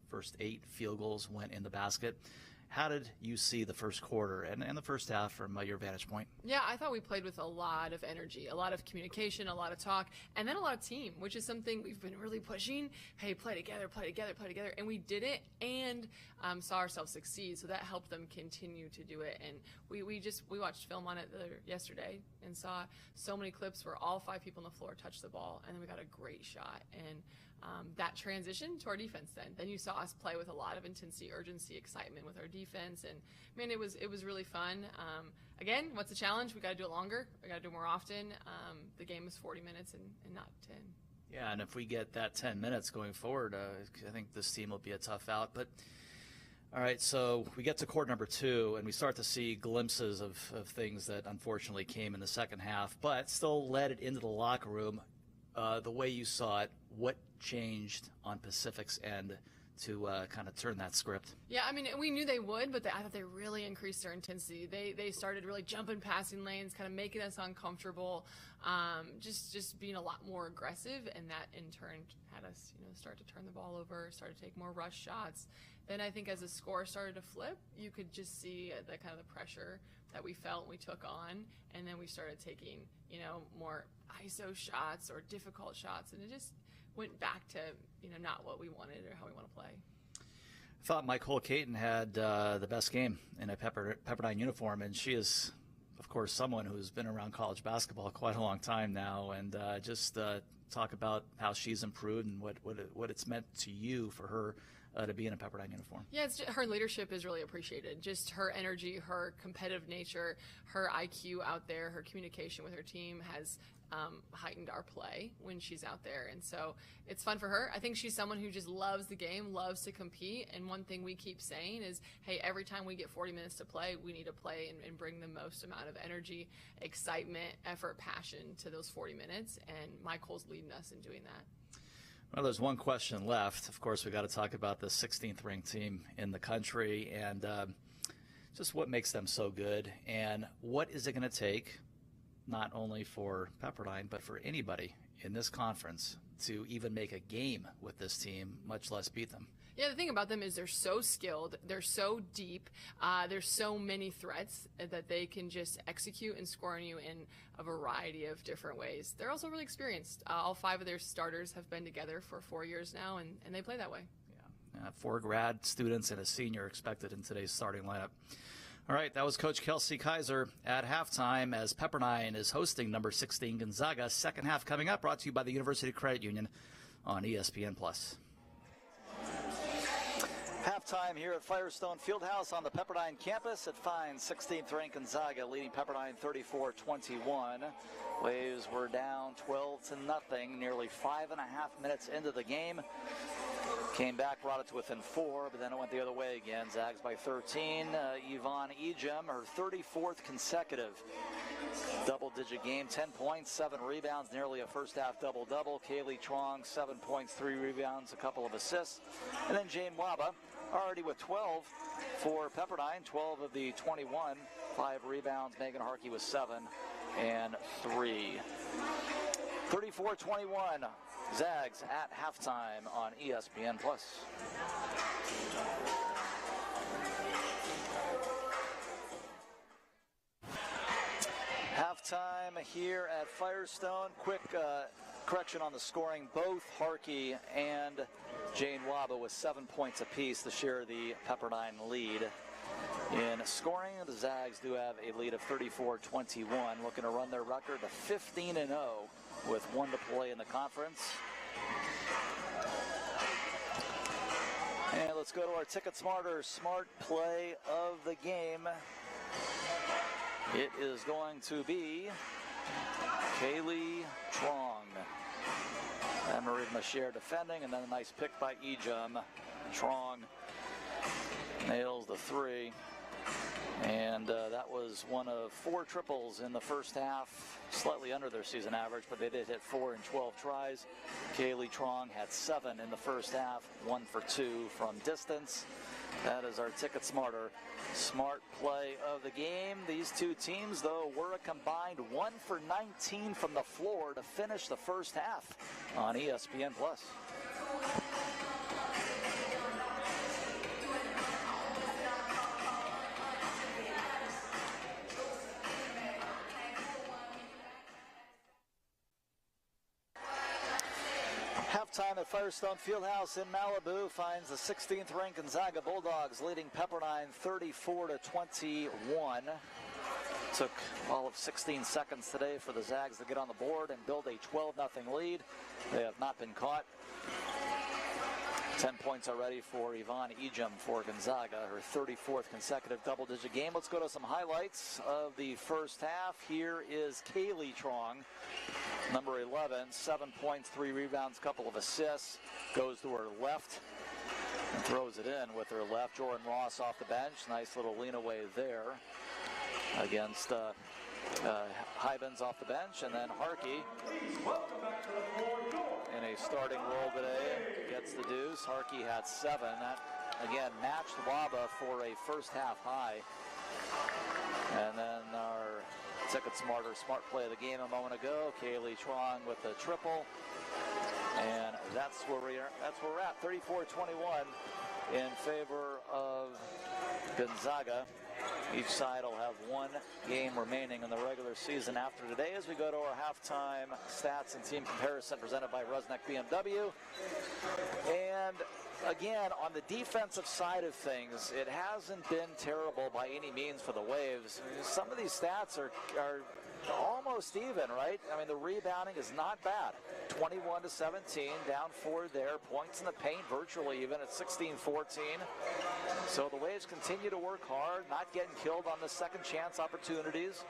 First 8 field goals went in the basket. How did you see the first quarter and the first half from your vantage point? Yeah, I thought we played with a lot of energy, a lot of communication, a lot of talk, and then a lot of team, which is something we've been really pushing. Hey, play together, play together, play together. And we did it and saw ourselves succeed. So that helped them continue to do it. And we watched film on it yesterday and saw so many clips where all 5 people on the floor touched the ball, and then we got a great shot. And that transition to our defense then you saw us play with a lot of intensity, urgency, excitement with our defense, and man, it was really fun. Again, what's the challenge? We got to do it longer. We got to do it more often. The game is 40 minutes and not 10. Yeah, and if we get that 10 minutes going forward, I think this team will be a tough out. But all right, so we get to quarter number 2, and we start to see glimpses of things that unfortunately came in the second half, but still led it into the locker room. The way you saw it, what changed on Pacific's end to kind of turn that script? Yeah, I mean, we knew they would, but I thought they really increased their intensity. They started really jumping passing lanes, kind of making us uncomfortable, just being a lot more aggressive, and that in turn had us, start to turn the ball over, start to take more rush shots. Then I think as the score started to flip, you could just see the kind of the pressure that we felt we took on, and then we started taking, more ISO shots or difficult shots, and it just went back to, not what we wanted or how we want to play. I thought Nicole Caton had the best game in a Pepperdine uniform, and she is, of course, someone who's been around college basketball quite a long time now, and just talk about how she's improved and what it's meant to you for her to be in a Pepperdine uniform. Yeah, her leadership is really appreciated. Just her energy, her competitive nature, her IQ out there, her communication with her team has heightened our play when she's out there. And so it's fun for her. I think she's someone who just loves the game, loves to compete. And one thing we keep saying is, hey, every time we get 40 minutes to play, we need to play and bring the most amount of energy, excitement, effort, passion to those 40 minutes. And Michael's leading us in doing that. Well, there's one question left. Of course, we got to talk about the 16th ranked team in the country and just what makes them so good, and what is it going to take, not only for Pepperdine, but for anybody in this conference to even make a game with this team, much less beat them. Yeah, the thing about them is they're so skilled, they're so deep, there's so many threats that they can just execute and score on you in a variety of different ways. They're also really experienced. All 5 of their starters have been together for 4 years now, and they play that way. Yeah, 4 grad students and a senior expected in today's starting lineup. All right, that was Coach Kelsey Kaiser at halftime as Pepperdine is hosting number 16 Gonzaga. Second half coming up, brought to you by the University Credit Union on ESPN+. Halftime here at Firestone Fieldhouse on the Pepperdine campus. It finds 16th ranked Gonzaga leading Pepperdine 34-21. Waves were down 12-0, nearly 5.5 minutes into the game. Came back, brought it to within 4, but then it went the other way again. Zags by 13. Yvonne Ejim, her 34th consecutive double-digit game, 10 points, 7 rebounds, nearly a first-half double-double. Kaylee Trong, 7 points, 3 rebounds, a couple of assists. And then Jane Waba, already with 12 for Pepperdine, 12 of the 21, 5 rebounds. Megan Harkey with 7 and 3. 34-21, Zags at halftime on ESPN+. Halftime here at Firestone. Quick correction on the scoring. Both Harkey and Jane Waba with 7 points apiece to share the Pepperdine lead. in scoring. The Zags do have a lead of 34-21, looking to run their record to 15-0 with 1 to play in the conference. And let's go to our Ticket Smarter Smart Play of the game. It is going to be Kaylee Trong. Anne-Marie Macher defending, and then a nice pick by Ejum. Trong nails the 3. And that was one of 4 triples in the first half, slightly under their season average, but they did hit 4 in 12 tries. Kaylee Trong had 7 in the first half, 1 for 2 from distance. That is our Ticket Smarter Smart Play of the game. These two teams, though, were a combined 1 for 19 from the floor to finish the first half on ESPN+. Halftime at Firestone Fieldhouse in Malibu finds the 16th ranked Gonzaga Bulldogs leading Pepperdine 34-21. Took all of 16 seconds today for the Zags to get on the board and build a 12-0 lead. They have not been caught. 10 points already for Yvonne Ejum for Gonzaga, her 34th consecutive double-digit game. Let's go to some highlights of the first half. Here is Kaylee Trong, number 11, 7 points, 3 rebounds, couple of assists. Goes to her left and throws it in with her left. Jordan Ross off the bench. Nice little lean away there against Hybens off the bench. And then Harkey in a starting role today gets the deuce. Harkey had 7. That, again, matched Waba for a first half high. And then our Ticket Smarter Smart Play of the game a moment ago. Kaylee Trong with the triple. And that's where we're at. 34-21 in favor of Gonzaga. Each side will have 1 game remaining in the regular season after today as we go to our halftime stats and team comparison presented by Rusnak BMW. And again, on the defensive side of things, it hasn't been terrible by any means for the Waves. Some of these stats are almost even, right? I mean, the rebounding is not bad. 21-17, down 4 there. Points in the paint virtually even at 16-14. So the Waves continue to work hard, not getting killed on the second chance opportunities.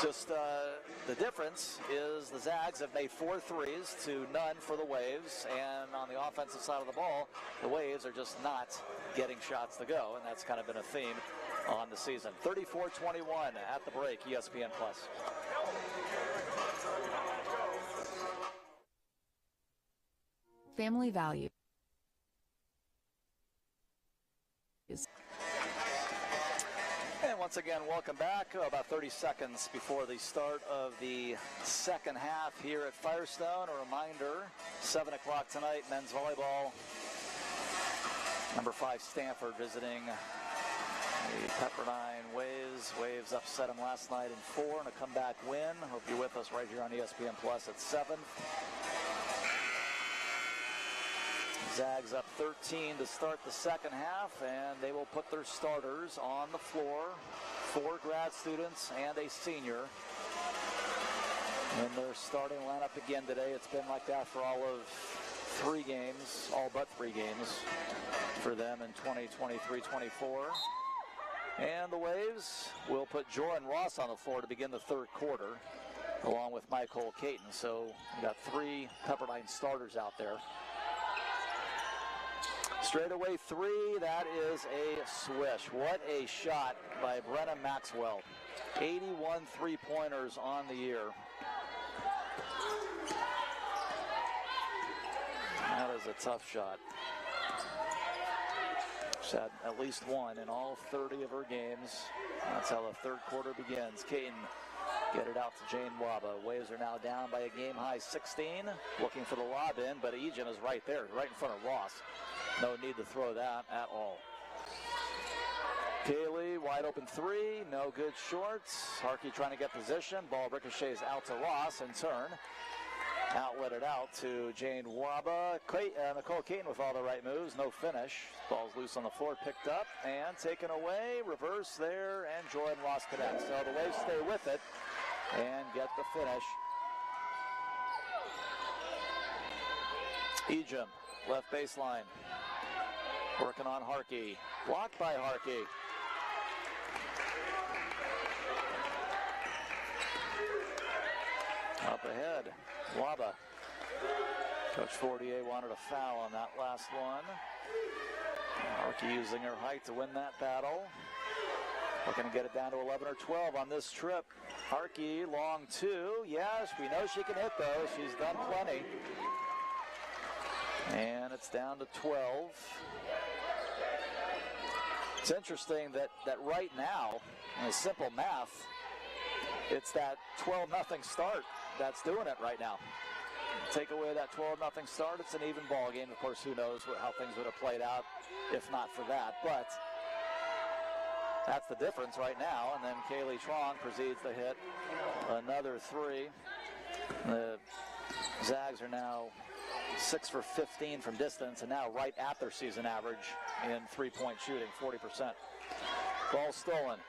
Just the difference is the Zags have made 4 threes to none for the Waves, and on the offensive side of the ball, the Waves are just not getting shots to go, and that's kind of been a theme on the season. 34-21 at the break, ESPN+. Family value. And once again, welcome back. About 30 seconds before the start of the second half here at Firestone. A reminder, 7 o'clock tonight, men's volleyball. Number 5 Stanford visiting the Pepperdine Waves. Waves upset them last night in 4 and a comeback win. Hope you're with us right here on ESPN Plus at 7. Zags up 13 to start the second half, and they will put their starters on the floor. 4 grad students and a senior in their starting lineup again today. It's been like that for all of 3 games, all but 3 games for them in 2023-24. And the Waves will put Jordan Ross on the floor to begin the third quarter, along with Michael Caton. So we got 3 Pepperdine starters out there. Straightaway 3, that is a swish. What a shot by Brenna Maxwell. 81 three-pointers on the year. That is a tough shot. She's had at least 1 in all 30 of her games. That's how the third quarter begins. Caton get it out to Jane Waba. Waves are now down by a game-high 16. Looking for the lob in, but Ejum is right there, right in front of Ross. No need to throw that at all. Kaylee, wide open 3, no good shorts. Harkey trying to get position. Ball ricochets out to Ross in turn. Outlet it out to Jane Waba. Nicole Caton with all the right moves. No finish. Ball's loose on the floor. Picked up and taken away. Reverse there. And Jordan Ross connects. So the Waves stay with it and get the finish. Ejim, left baseline. Working on Harkey. Blocked by Harkey. Up ahead, Waba. Coach Fortier wanted a foul on that last one. Harkey using her height to win that battle. Looking to get it down to 11 or 12 on this trip. Harkey, long two. Yes, we know she can hit those. She's done plenty. And it's down to 12. It's interesting that right now, in simple math, it's that 12-0 start that's doing it right now. Take away that 12-0 start, it's an even ball game. Of course, who knows how things would have played out if not for that. But that's the difference right now. And then Kaylee Trong proceeds to hit another three. The Zags are now 6 for 15 from distance, and now right at their season average in three-point shooting, 40%. Ball stolen.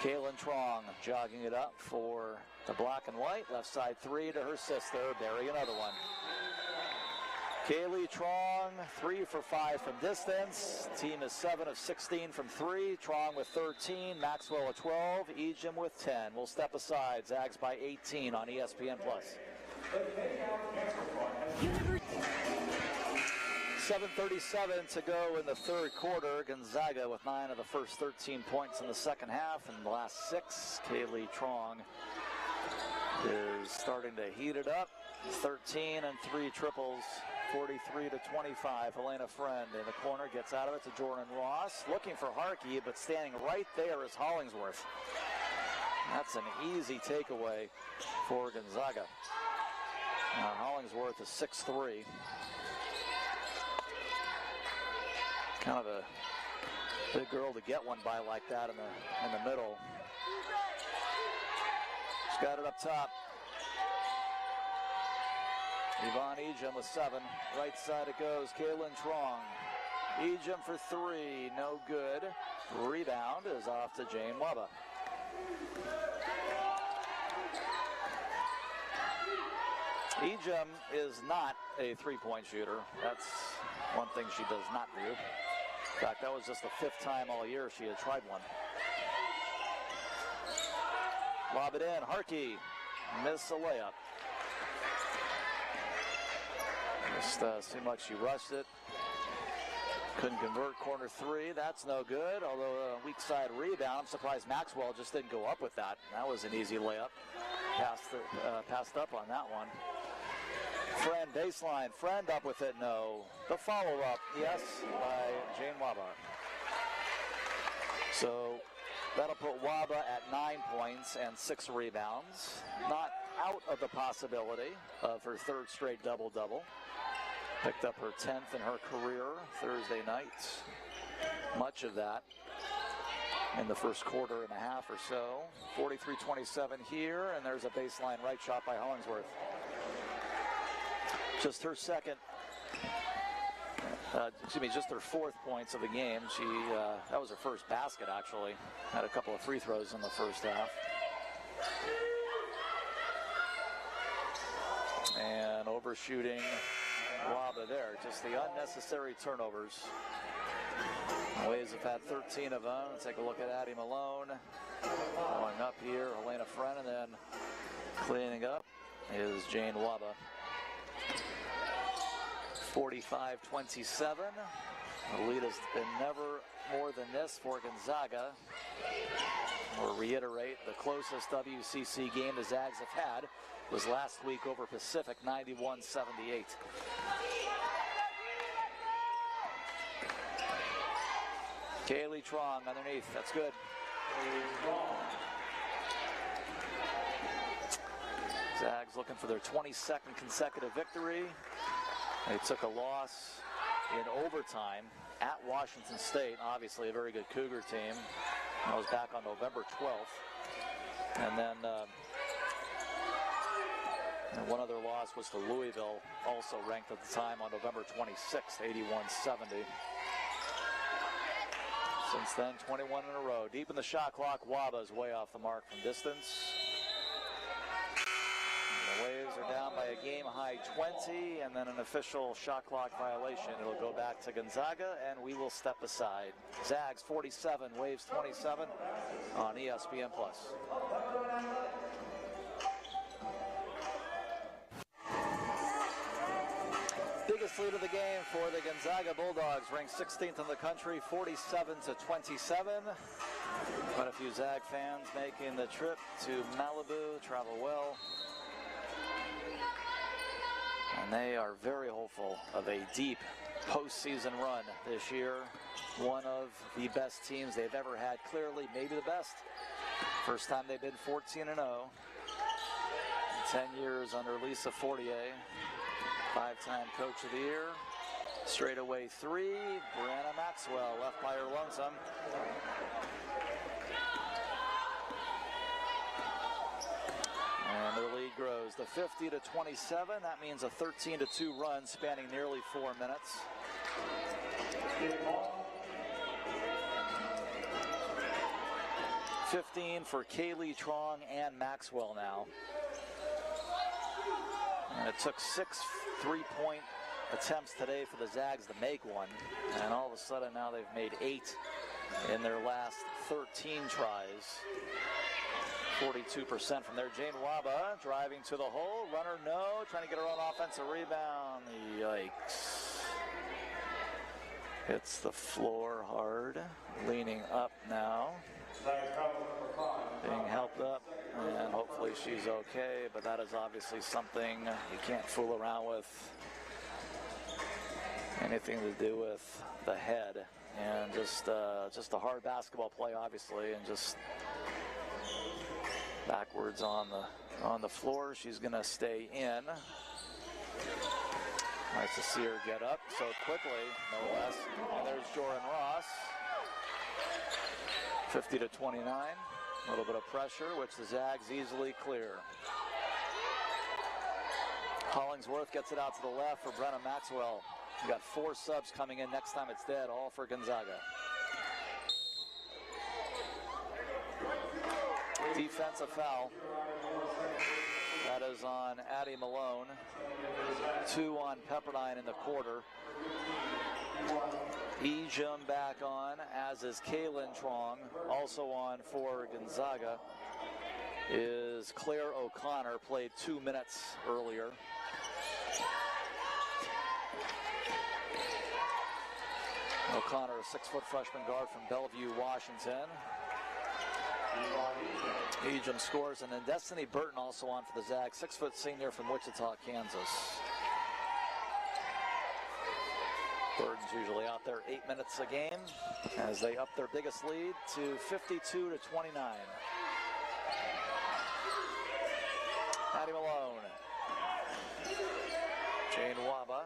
Kaylin Trong jogging it up for the black and white. Left side three to her sister, burying another one. Kaylee Trong, 3 for 5 from distance. Team is 7 of 16 from three. Trong with 13, Maxwell with 12, Ejim with 10. We'll step aside. Zags by 18 on ESPN+. 7:37 to go in the third quarter. Gonzaga with 9 of the first 13 points in the second half. In the last 6, Kaylee Trong is starting to heat it up. 13 and 3 triples, 43-25. Helena Friend in the corner gets out of it to Jordan Ross. Looking for Harkey, but standing right there is Hollingsworth. That's an easy takeaway for Gonzaga. Hollingsworth is 6'3". Kind of a big girl to get one by like that in the middle. She's got it up top. Yvonne Ejim with 7. Right side it goes. Kaylin Trong. Ejim for 3. No good. Rebound is off to Jane Waba. Ejim is not a three-point shooter. That's one thing she does not do. In fact, that was just the 5th time all year she had tried one. Lob it in. Harkey missed a layup. Just seemed like she rushed it. Couldn't convert. Corner 3. That's no good. Although a weak side rebound. I'm surprised Maxwell just didn't go up with that. That was an easy layup. Passed up on that one. Friend baseline. Friend up with it. No. The follow-up. Yes, by Jane Waba. So that'll put Waba at 9 points and 6 rebounds. Not out of the possibility of her 3rd straight double-double. Picked up her 10th in her career Thursday night. Much of that in the first quarter and a half or so. 43-27 here, and there's a baseline right shot by Hollingsworth. Just her just her 4th points of the game. That was her first basket, actually. Had a couple of free throws in the first half. And overshooting Waba there. Just the unnecessary turnovers. The Waves have had 13 of them. Take a look at Addie Malone. Going up here, Helena Friend, and then cleaning up is Jane Waba. 45-27. The lead has been never more than this for Gonzaga. We'll reiterate, the closest WCC game the Zags have had was last week over Pacific, 91-78. Kaylee Trong underneath. That's good. Zags looking for their 22nd consecutive victory. They took a loss in overtime at Washington State. Obviously a very good Cougar team. That was back on November 12th. And then And one other loss was to Louisville, also ranked at the time on November 26th, 81-70. Since then, 21 in a row. Deep in the shot clock, Waba's way off the mark from distance. And the Waves are down by a game-high 20, and then an official shot clock violation. It'll go back to Gonzaga, and we will step aside. Zags 47, Waves 27 on ESPN+. Biggest lead of the game for the Gonzaga Bulldogs, ranked 16th in the country, 47-27. Quite a few Zag fans making the trip to Malibu. Travel well. And they are very hopeful of a deep postseason run this year. One of the best teams they've ever had, clearly, maybe the best. First time they've been 14-0. 10 years under Lisa Fortier. 5-time Coach of the Year. Straightaway three. Brianna Maxwell left by her lonesome. And their lead grows to 50-27. That means a 13-2 run spanning nearly 4 minutes. $15 for Kaylee Trong and Maxwell now. And it took 6 3-point attempts today for the Zags to make one. And all of a sudden now they've made 8 in their last 13 tries. 42% from there. Jane Waba driving to the hole. Runner no. Trying to get her own offensive rebound. Yikes. Hits the floor hard. Leaning up now. Being helped up. And hopefully she's okay. But that is obviously something you can't fool around with. Anything to do with the head. And just a hard basketball play, obviously. And just backwards on the floor. She's going to stay in. Nice to see her get up so quickly, no less. And there's Jordan Ross. 50-29. A little bit of pressure, which the Zags easily clear. Hollingsworth gets it out to the left for Brenna Maxwell. We got 4 subs coming in. Next time it's dead, all for Gonzaga. Defensive foul. That is on Addie Malone. 2 on Pepperdine in the quarter. Ejim back on, as is Kaylin Trong. Also on for Gonzaga is Claire O'Connor, played 2 minutes earlier. O'Connor, a 6-foot freshman guard from Bellevue, Washington. Ejim scores, and then Destiny Burton also on for the Zags, 6-foot senior from Wichita, Kansas. Burton's usually out there 8 minutes a game as they up their biggest lead to 52-29. Addie Malone. Jane Waba.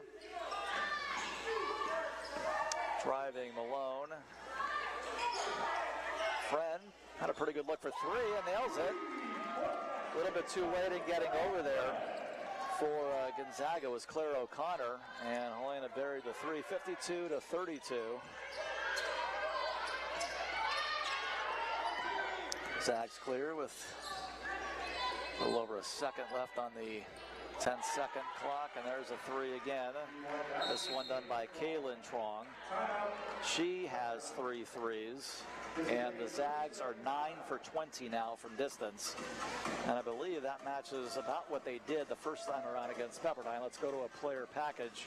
Driving Malone. Friend had a pretty good look for 3 and nails it. A little bit too late in getting over there for Gonzaga was Claire O'Connor, and Helena buried the 3, 52-32. Zags clear with a little over a second left on the 10-second clock, and there's a 3 again. This one done by Kaylin Trong. She has 3 threes, and the Zags are 9 for 20 now from distance. And I believe that matches about what they did the first time around against Pepperdine. Let's go to a player package.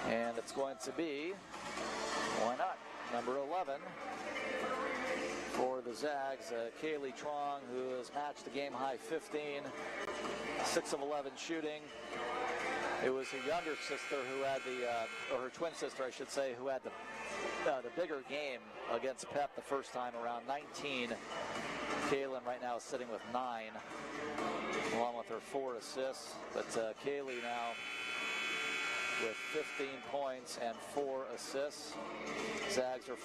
And it's going to be, why not, number 11 for the Zags, Kaylee Trong, who has matched the game-high 15, 6 of 11 shooting. It was her younger sister who had or her twin sister, I should say, who had the bigger game against Pep the first time around, 19. Kaylin right now is sitting with 9, along with her 4 assists. But Kaylee now with 15 points and 4 assists. Zags are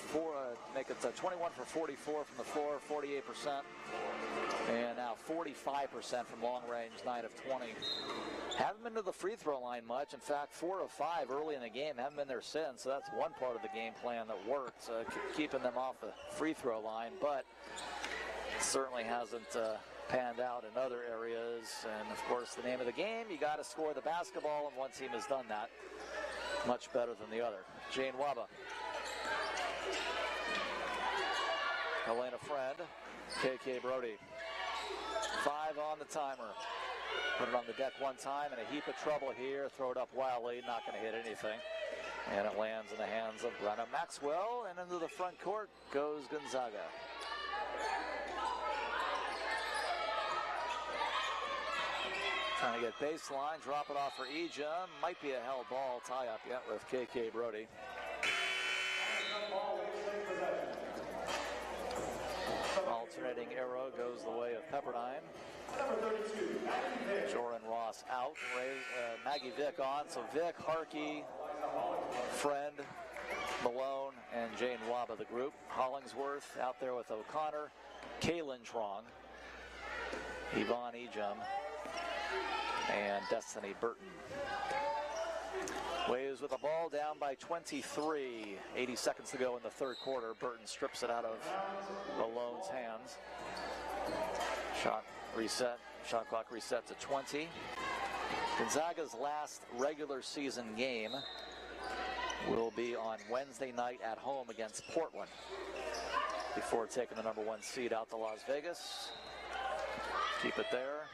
make it 21 for 44 from the floor, 48%. And now 45% from long range, 9 of 20. Haven't been to the free throw line much. In fact, 4 of 5 early in the game. Haven't been there since. So that's one part of the game plan that worked, keeping them off the free throw line. But it certainly hasn't panned out in other areas. And, of course, the name of the game, you got to score the basketball, and one team has done that much better than the other. Jane Waba. Helena Friend. KK Brody. 5 on the timer. Put it on the deck one time, and a heap of trouble here. Throw it up wildly, not going to hit anything. And it lands in the hands of Brenna Maxwell, and into the front court goes Gonzaga. Trying to get baseline, drop it off for Ejim. Might be a held ball tie-up yet with KK Brody. Alternating arrow goes the way of Pepperdine. Joran Ross out. Maggie Vick on. So Vick, Harkey, Friend, Malone, and Jane Waba the group. Hollingsworth out there with O'Connor. Kaylin Trong. Yvonne Ejim. And Destiny Burton. Waves with the ball down by 23. 80 seconds to go in the third quarter. Burton strips it out of Malone's hands. Shot clock reset to 20. Gonzaga's last regular season game will be on Wednesday night at home against Portland before taking the number 1 seed out to Las Vegas. Keep it there.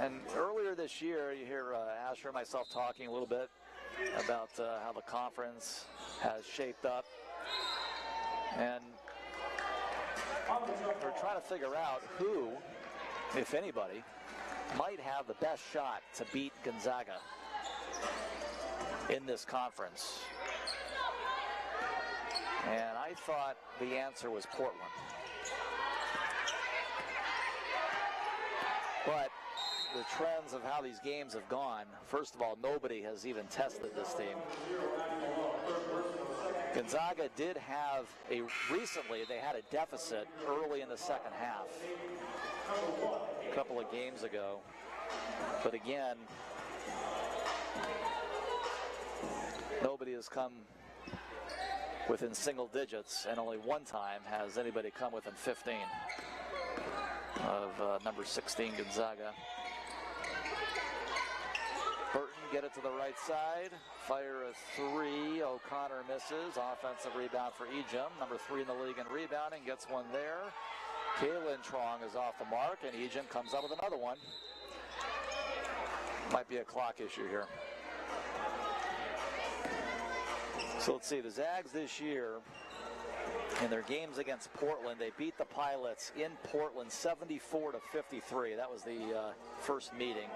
And earlier this year, you hear Asher and myself talking a little bit about how the conference has shaped up. And we're trying to figure out who, if anybody, might have the best shot to beat Gonzaga in this conference. And I thought the answer was Portland. But the trends of how these games have gone, first of all, nobody has even tested this team. Gonzaga did have recently they had a deficit early in the second half, a couple of games ago. But again, nobody has come within single digits, and only one time has anybody come within 15 of number 16 Gonzaga. Burton get it to the right side, fire a 3, O'Connor misses, offensive rebound for Ejim, number 3 in the league in rebounding, gets one there. Kaylin Trong is off the mark, and Ejim comes up with another one. Might be a clock issue here. So let's see, the Zags this year, in their games against Portland, they beat the Pilots in Portland 74-53. That was the first meeting,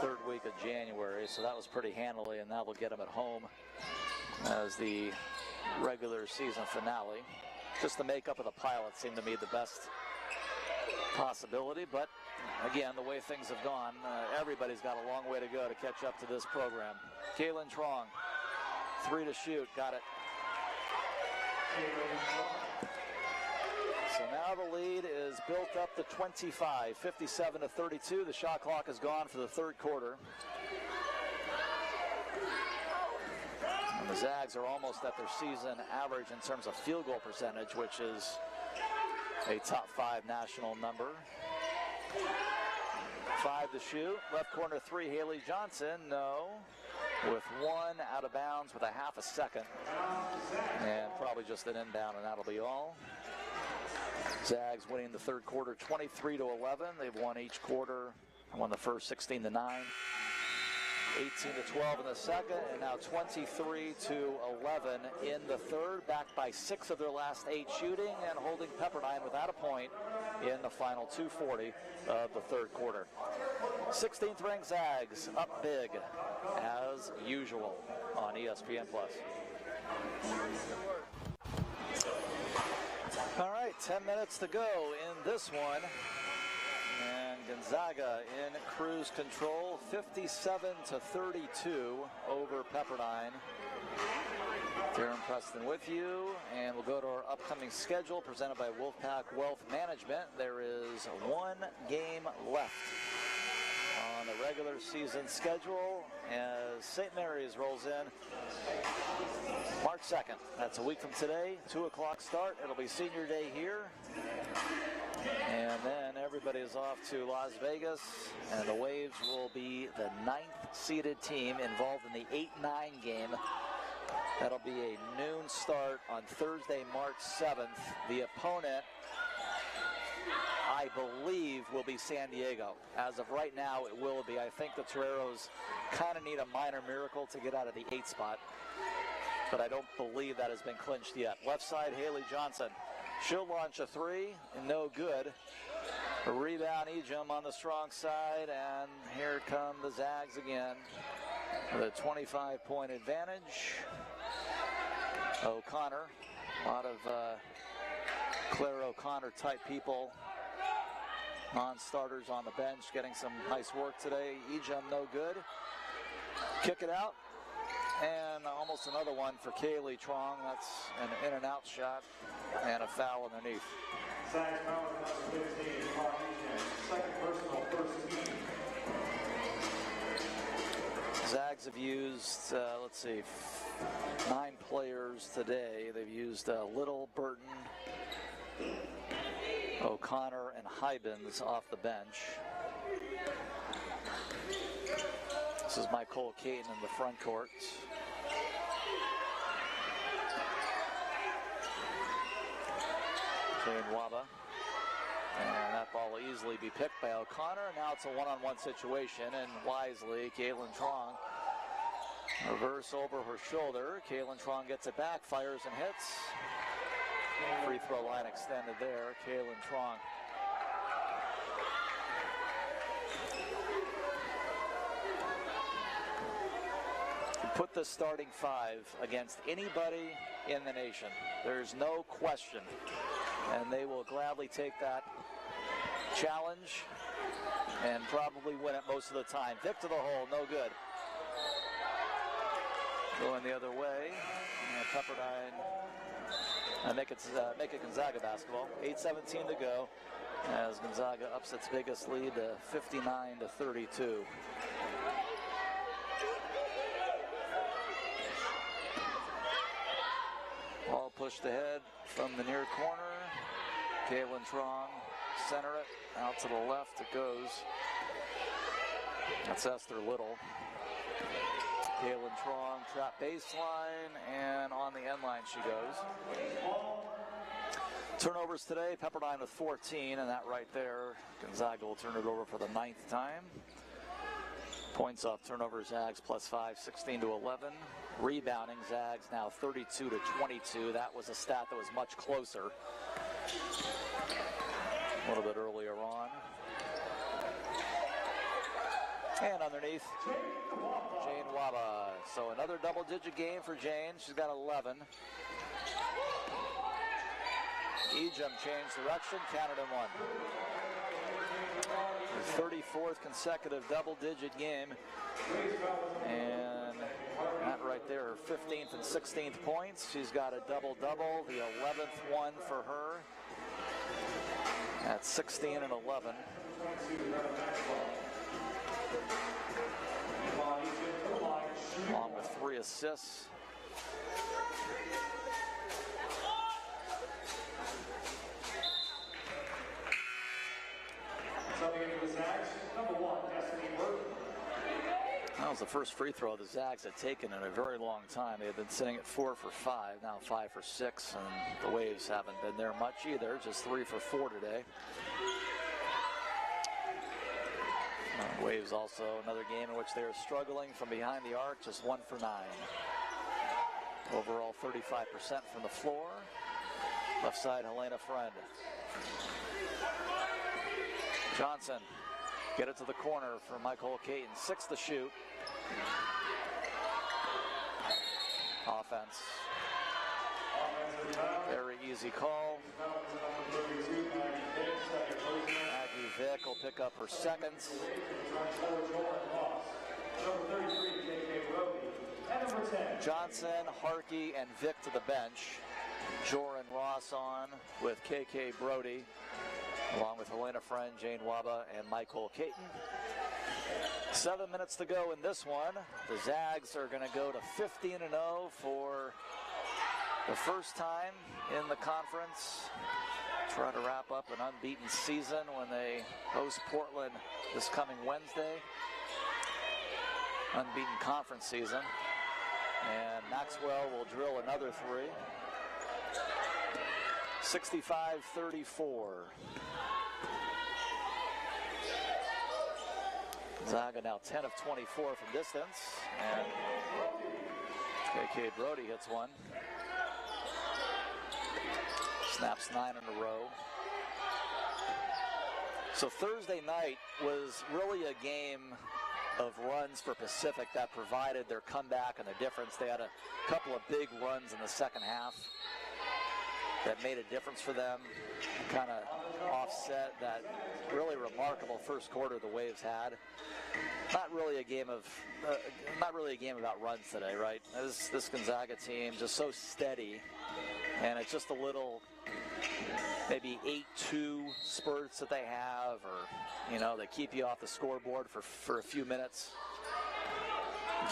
third week of January, so that was pretty handily, and now they'll get them at home as the regular season finale. Just the makeup of the Pilots seemed to me the best possibility, but again, the way things have gone, everybody's got a long way to go to catch up to this program. Kaylin Trong, 3 to shoot, got it. So now the lead is built up to 25, 57-32. The shot clock is gone for the third quarter. And the Zags are almost at their season average in terms of field goal percentage, which is a top 5 national number. 5 to shoot. Left corner 3, Haley Johnson. No. With 1 out of bounds with a half a second. And probably just an inbound, and that'll be all. Zags winning the third quarter 23-11. They've won each quarter. Won the first 16-9. 18-12 in the second, and now 23-11 in the third, backed by 6 of their last 8 shooting and holding Pepperdine without a point in the final 2:40 of the third quarter. 16th ranked Zags up big as usual on ESPN+. All right, 10 minutes to go in this one. And Gonzaga in cruise control, 57-32 over Pepperdine. Darren Preston with you, and we'll go to our upcoming schedule presented by Wolfpack Wealth Management. There is one game left on the regular season schedule as St. Mary's rolls in March 2nd. That's a week from today, 2 o'clock start. It'll be senior day here. And then everybody is off to Las Vegas, and the Waves will be the 9th seeded team involved in the 8-9 game. That'll be a noon start on Thursday, March 7th. The opponent, I believe, will be San Diego. As of right now, it will be. I think the Toreros kind of need a minor miracle to get out of the 8th spot, but I don't believe that has been clinched yet. Left side, Haley Johnson. She'll launch a 3, and no good. A rebound, Ejim on the strong side, and here come the Zags again with a 25-point advantage. O'Connor, a lot of Claire O'Connor type people, non-starters on the bench, getting some nice work today. Ejim no good. Kick it out, and almost another one for Kaylee Trong. That's an in and out shot and a foul underneath. Zags foul number 15, second personal, first team. Zags have used, 9 players today. They've used Little, Burton, O'Connor, and Hybens off the bench. This is Michael Caton in the front court. Kane Waba. And that ball will easily be picked by O'Connor. Now it's a one-on-one situation, and wisely, Kaylin Trong reverse over her shoulder. Kaylin Trong gets it back, fires and hits. Free throw line extended there. Kaylin Trong. Put the starting 5 against anybody in the nation. There's no question. And they will gladly take that challenge and probably win it most of the time. Vic to the hole, no good. Going the other way. And Pepperdine make it Gonzaga basketball. 8:17 to go as Gonzaga ups its biggest lead to 59-32. Ball pushed ahead from the near corner. Kaylin Trong, center it, out to the left it goes. That's Esther Little. Kaylin Trong, trap baseline, and on the end line she goes. Turnovers today, Pepperdine with 14, and that right there, Gonzaga will turn it over for the 9th time. Points off turnovers, Zags +5, 16-11. Rebounding, Zags now 32-22. That was a stat that was much closer a little bit earlier on. And underneath, Jane Waba. So another double-digit game for Jane. She's got 11. Ejim changed direction, counted in 1. Her 34th consecutive double-digit game. And that right there, her 15th and 16th points. She's got a double-double, the 11th one for her. At 16 and 11. Along with 3 assists. That was the first free throw the Zags had taken in a very long time. They had been sitting at 4 for 5, now 5 for 6, and the Waves haven't been there much either, just 3 for 4 today. Waves also another game in which they are struggling from behind the arc, just 1 for 9. Overall 35% from the floor. Left side, Helena Friend. Johnson, get it to the corner for Michael Caton. 6 to shoot. Offense. Very easy call. Maggie Vick will pick up her second. And number 10. Johnson, Harkey, and Vic to the bench. Joran Ross on with KK Brody, along with Helena Friend, Jane Waba, and Michael Caton. 7 minutes to go in this one. The Zags are going to go to 15-0 for the first time in the conference. Try to wrap up an unbeaten season when they host Portland this coming Wednesday. Unbeaten conference season. And Maxwell will drill another three. 65-34. Gonzaga now 10 of 24 from distance. And KK Brody hits one. Snaps 9 in a row. So Thursday night was really a game of runs for Pacific that provided their comeback and the difference. They had a couple of big runs in the second half that made a difference for them, kind of offset that really remarkable first quarter the Waves had. Not really a game about runs today, right? This Gonzaga team just so steady, and it's just a little maybe 8-2 spurts that they have, or they keep you off the scoreboard for a few minutes.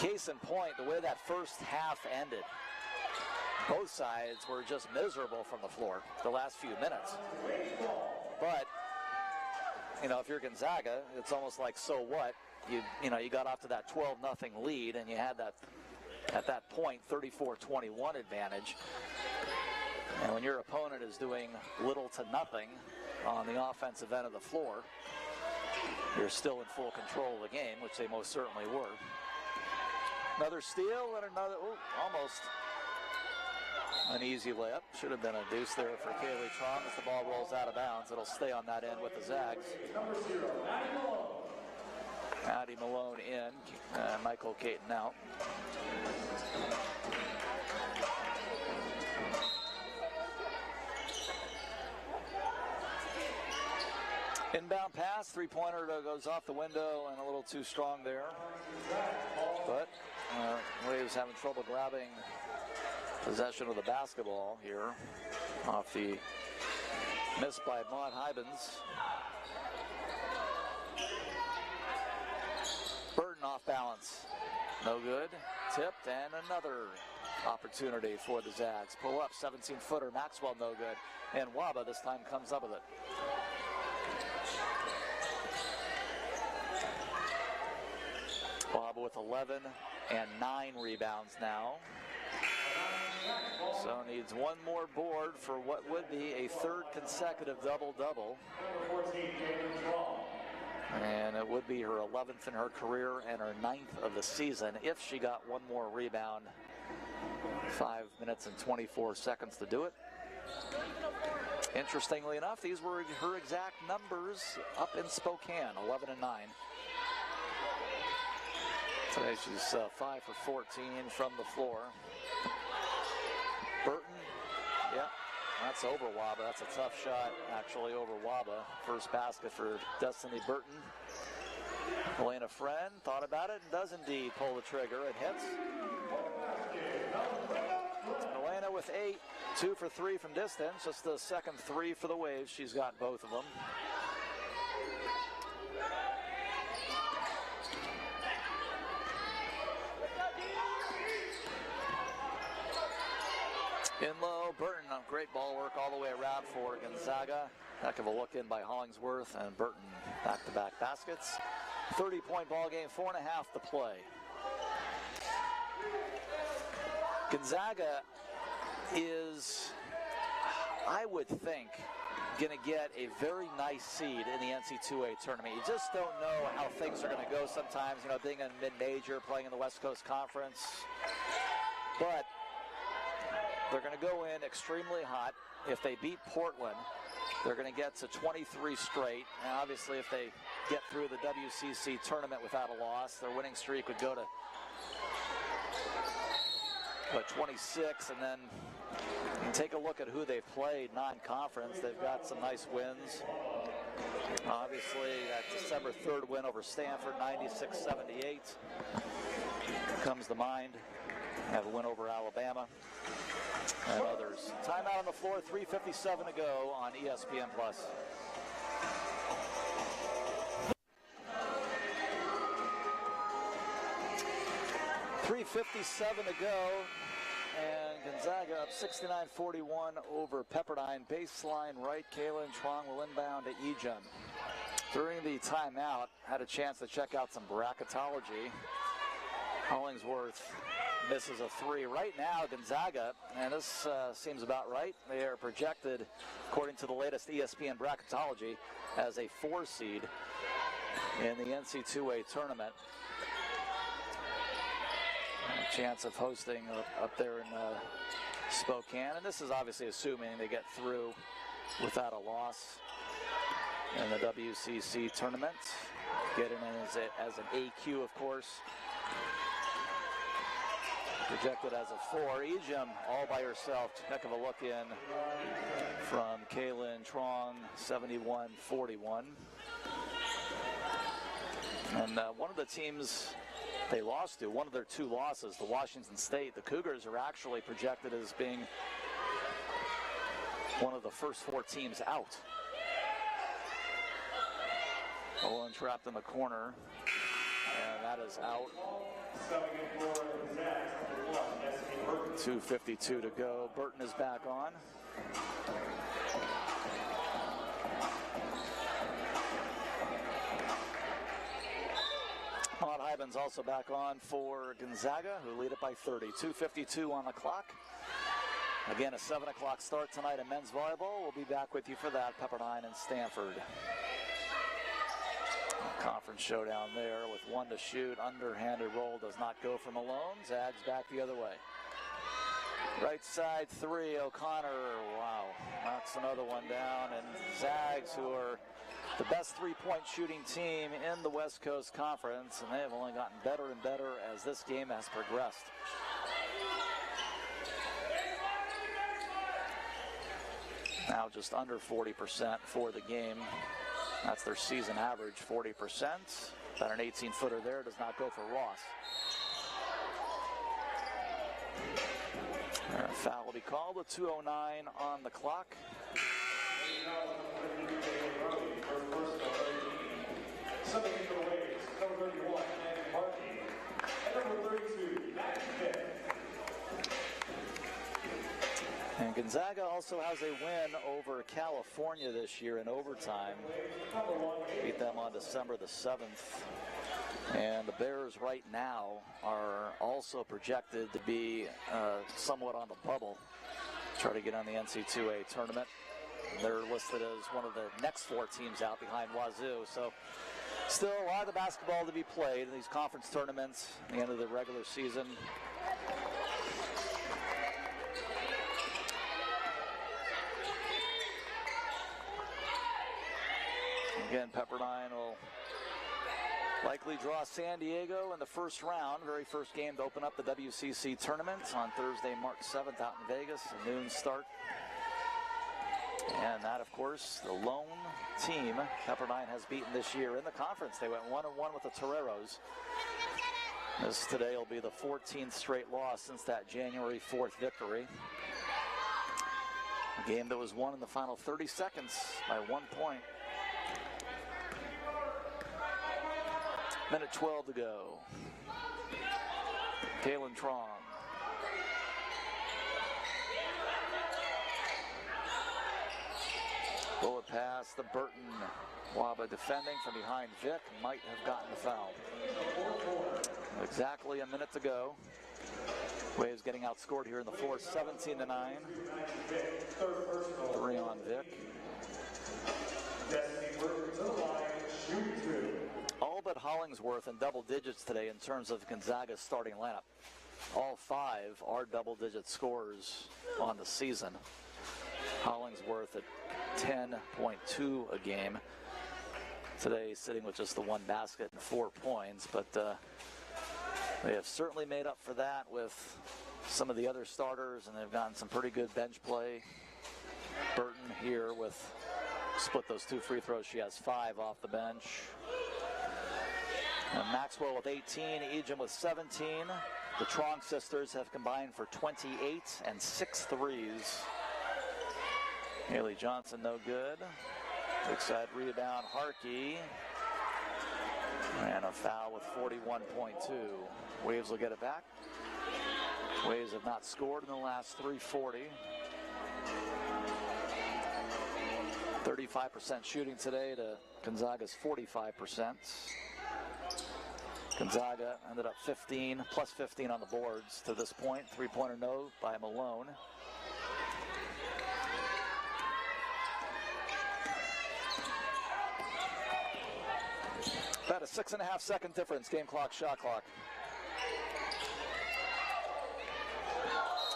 Case in point, the way that first half ended, both sides were just miserable from the floor the last few minutes. But if you're Gonzaga, it's almost like, so what? You got off to that 12-0 lead, and you had that at that point 34-21 advantage. And when your opponent is doing little to nothing on the offensive end of the floor, you're still in full control of the game, which they most certainly were. Another steal and another, almost an easy layup. Should have been a deuce there for Kaylee Trong as the ball rolls out of bounds. It'll stay on that end with the Zags. Addie Malone in, Michael Caton out. Inbound pass, three-pointer goes off the window and a little too strong there. But Waves having trouble grabbing possession of the basketball here off the miss by Maud Hybens. Burton off balance. No good. Tipped, and another opportunity for the Zags. Pull up, 17-footer. Maxwell no good. And Waba this time comes up with it. Waba with 11 and 9 rebounds now. So needs one more board for what would be a third consecutive double-double. And it would be her 11th in her career and her 9th of the season if she got one more rebound. 5 minutes and 24 seconds to do it. Interestingly enough, these were her exact numbers up in Spokane, 11 and 9. Today she's 5 for 14 from the floor. Burton, yeah, that's over Waba. That's a tough shot, actually, over Waba. First basket for Destiny Burton. Helena Friend thought about it and does indeed pull the trigger and hits. Helena with 8, 2 for 3 from distance. Just the second 3 for the Waves. She's got both of them. In low, Burton, great ball work all the way around for Gonzaga. Heck of a look in by Hollingsworth, and Burton back-to-back baskets. 30-point ball game, 4.5 to play. Gonzaga is, I would think, going to get a very nice seed in the NC2A tournament. You just don't know how things are going to go sometimes, being in mid-major, playing in the West Coast Conference. But they're going to go in extremely hot. If they beat Portland, they're going to get to 23 straight. And obviously, if they get through the WCC tournament without a loss, their winning streak would go to 26. And then take a look at who they've played non-conference. They've got some nice wins. Obviously, that December 3rd win over Stanford, 96-78, comes to mind. have a win over Alabama and others. Timeout on the floor, 3:57 to go on ESPN+. .357 to go, and Gonzaga up 69-41 over Pepperdine. Baseline right, Kaylin Trong will inbound to Ejim. During the timeout, had a chance to check out some bracketology. Hollingsworth misses a three. Right now, Gonzaga, and this seems about right, they are projected, according to the latest ESPN bracketology, as a 4 seed in the NC2A tournament. A chance of hosting up there in Spokane, and this is obviously assuming they get through without a loss in the WCC tournament. Getting in as an AQ, of course. Projected as a 4. Ejim all by herself. Heck of a look in from Kaylin Trong, 71-41. And one of the teams they lost to, one of their 2 losses, the Washington State, the Cougars are actually projected as being one of the first 4 teams out. Olin trapped in the corner, and that is out. 2:52 to go. Burton is back on. Maud Hyben's also back on for Gonzaga, who lead it by 30. 2:52 on the clock. Again, a 7 o'clock start tonight in men's volleyball. We'll be back with you for that. Pepperdine and Stanford. Conference showdown there with 1 to shoot. Underhanded roll does not go for Malone. Zags back the other way. Right side 3, O'Connor, wow, knocks another one down. And Zags, who are the best 3-point shooting team in the West Coast Conference, and they have only gotten better and better as this game has progressed. Now just under 40% for the game. That's their season average, 40%. About an 18-footer there, does not go for Ross. A foul will be called with 2:09 on the clock. And Gonzaga also has a win over California this year in overtime. Beat them on December the 7th. And the Bears right now are also projected to be somewhat on the bubble. Try to get on the NC2A tournament. They're listed as one of the next 4 teams out behind Wazoo. So still a lot of the basketball to be played in these conference tournaments at the end of the regular season. Again, Pepperdine will likely draw San Diego in the first round, very first game to open up the WCC tournament on Thursday, March 7th out in Vegas, a noon start. And that, of course, the lone team Pepperdine has beaten this year in the conference. They went 1-1 with the Toreros. This today will be the 14th straight loss since that January 4th victory. A game that was won in the final 30 seconds by 1 point. Minute 12 to go. Kaylin Trong. Bullet pass to Burton. Waba defending from behind Vic. Might have gotten the foul. Exactly a minute to go. Waves getting outscored here in the fourth, 17-9. 3 on Vic. All but Hollingsworth in double digits today in terms of Gonzaga's starting lineup. All 5 are double-digit scorers on the season. Hollingsworth at 10.2 a game. Today sitting with just the 1 basket and 4 points, but they have certainly made up for that with some of the other starters, and they've gotten some pretty good bench play. Burton here with split those 2 free throws. She has 5 off the bench. And Maxwell with 18, Ejim with 17. The Trong sisters have combined for 28 and 6 threes. Haley Johnson, no good. Big side rebound, Harkey. And a foul with 41.2. Waves will get it back. Waves have not scored in the last 3:40. 35% shooting today to Gonzaga's 45%. Gonzaga ended up plus 15 on the boards to this point. Three-pointer no by Malone. About a 6.5 second difference, game clock, shot clock.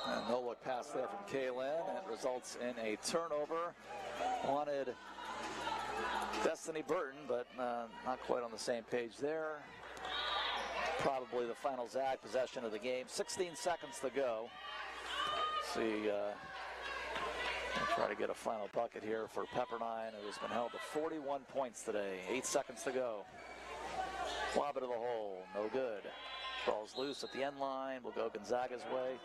And no look pass there from Kaylin. It results in a turnover. Wanted Destiny Burton, but not quite on the same page there. Probably the final Zag possession of the game. 16 seconds to go. See, I'll try to get a final bucket here for Pepperdine, who has been held to 41 points today. 8 seconds to go. Lob it to the hole, no good. Ball's loose at the end line, will go Gonzaga's way.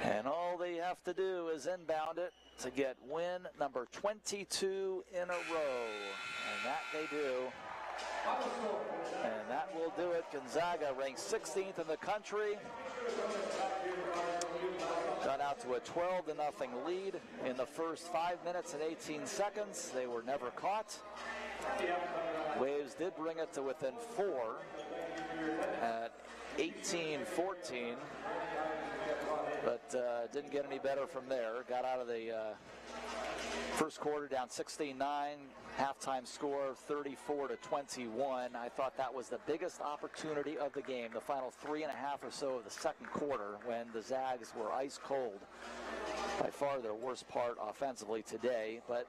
And all they have to do is inbound it to get win number 22 in a row. And that they do. And that will do it. Gonzaga ranked 16th in the country. Got out to a 12-0 lead in the first 5 minutes and 18 seconds. They were never caught. Waves did bring it to within 4 at 18-14, but didn't get any better from there. Got out of the first quarter down 16-9, halftime score 34-21. I thought that was the biggest opportunity of the game, the final 3.5 or so of the second quarter, when the Zags were ice cold. By far their worst part offensively today, but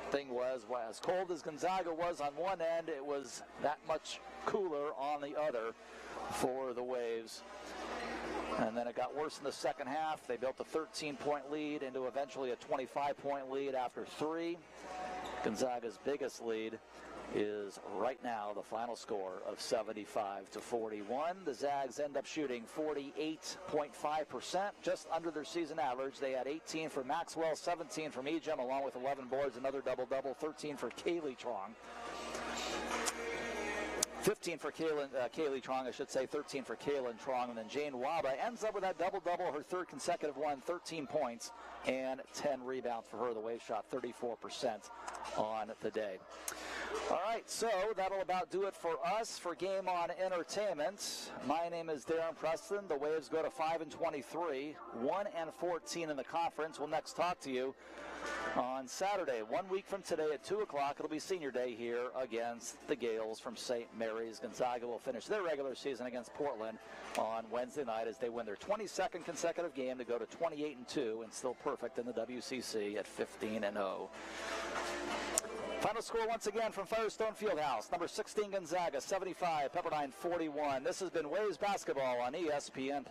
the thing was, as cold as Gonzaga was on one end, it was that much cooler on the other for the Waves. And then it got worse in the second half. They built a 13-point lead into eventually a 25-point lead after 3. Gonzaga's biggest lead is right now the final score of 75-41. The Zags end up shooting 48.5%, just under their season average. They had 18 for Maxwell, 17 from Ejim, along with 11 boards, another double-double, 13 for Kaylee Trong. 15 for Kaylee Trong, I should say, 13 for Kaylin Trong. And then Jane Waba ends up with that double-double, her third consecutive one, 13 points and 10 rebounds for her. The Wave shot 34% on the day. All right, so that'll about do it for us for Game On Entertainment. My name is Darren Preston. The Waves go to 5-23, 1-14 in the conference. We'll next talk to you on Saturday, 1 week from today at 2 o'clock. It'll be senior day here against the Gales from St. Mary's. Gonzaga will finish their regular season against Portland on Wednesday night as they win their 22nd consecutive game to go to 28-2 and still perfect in the WCC at 15-0. Final score once again from Firestone Fieldhouse. Number 16 Gonzaga, 75, Pepperdine 41. This has been Waves Basketball on ESPN+.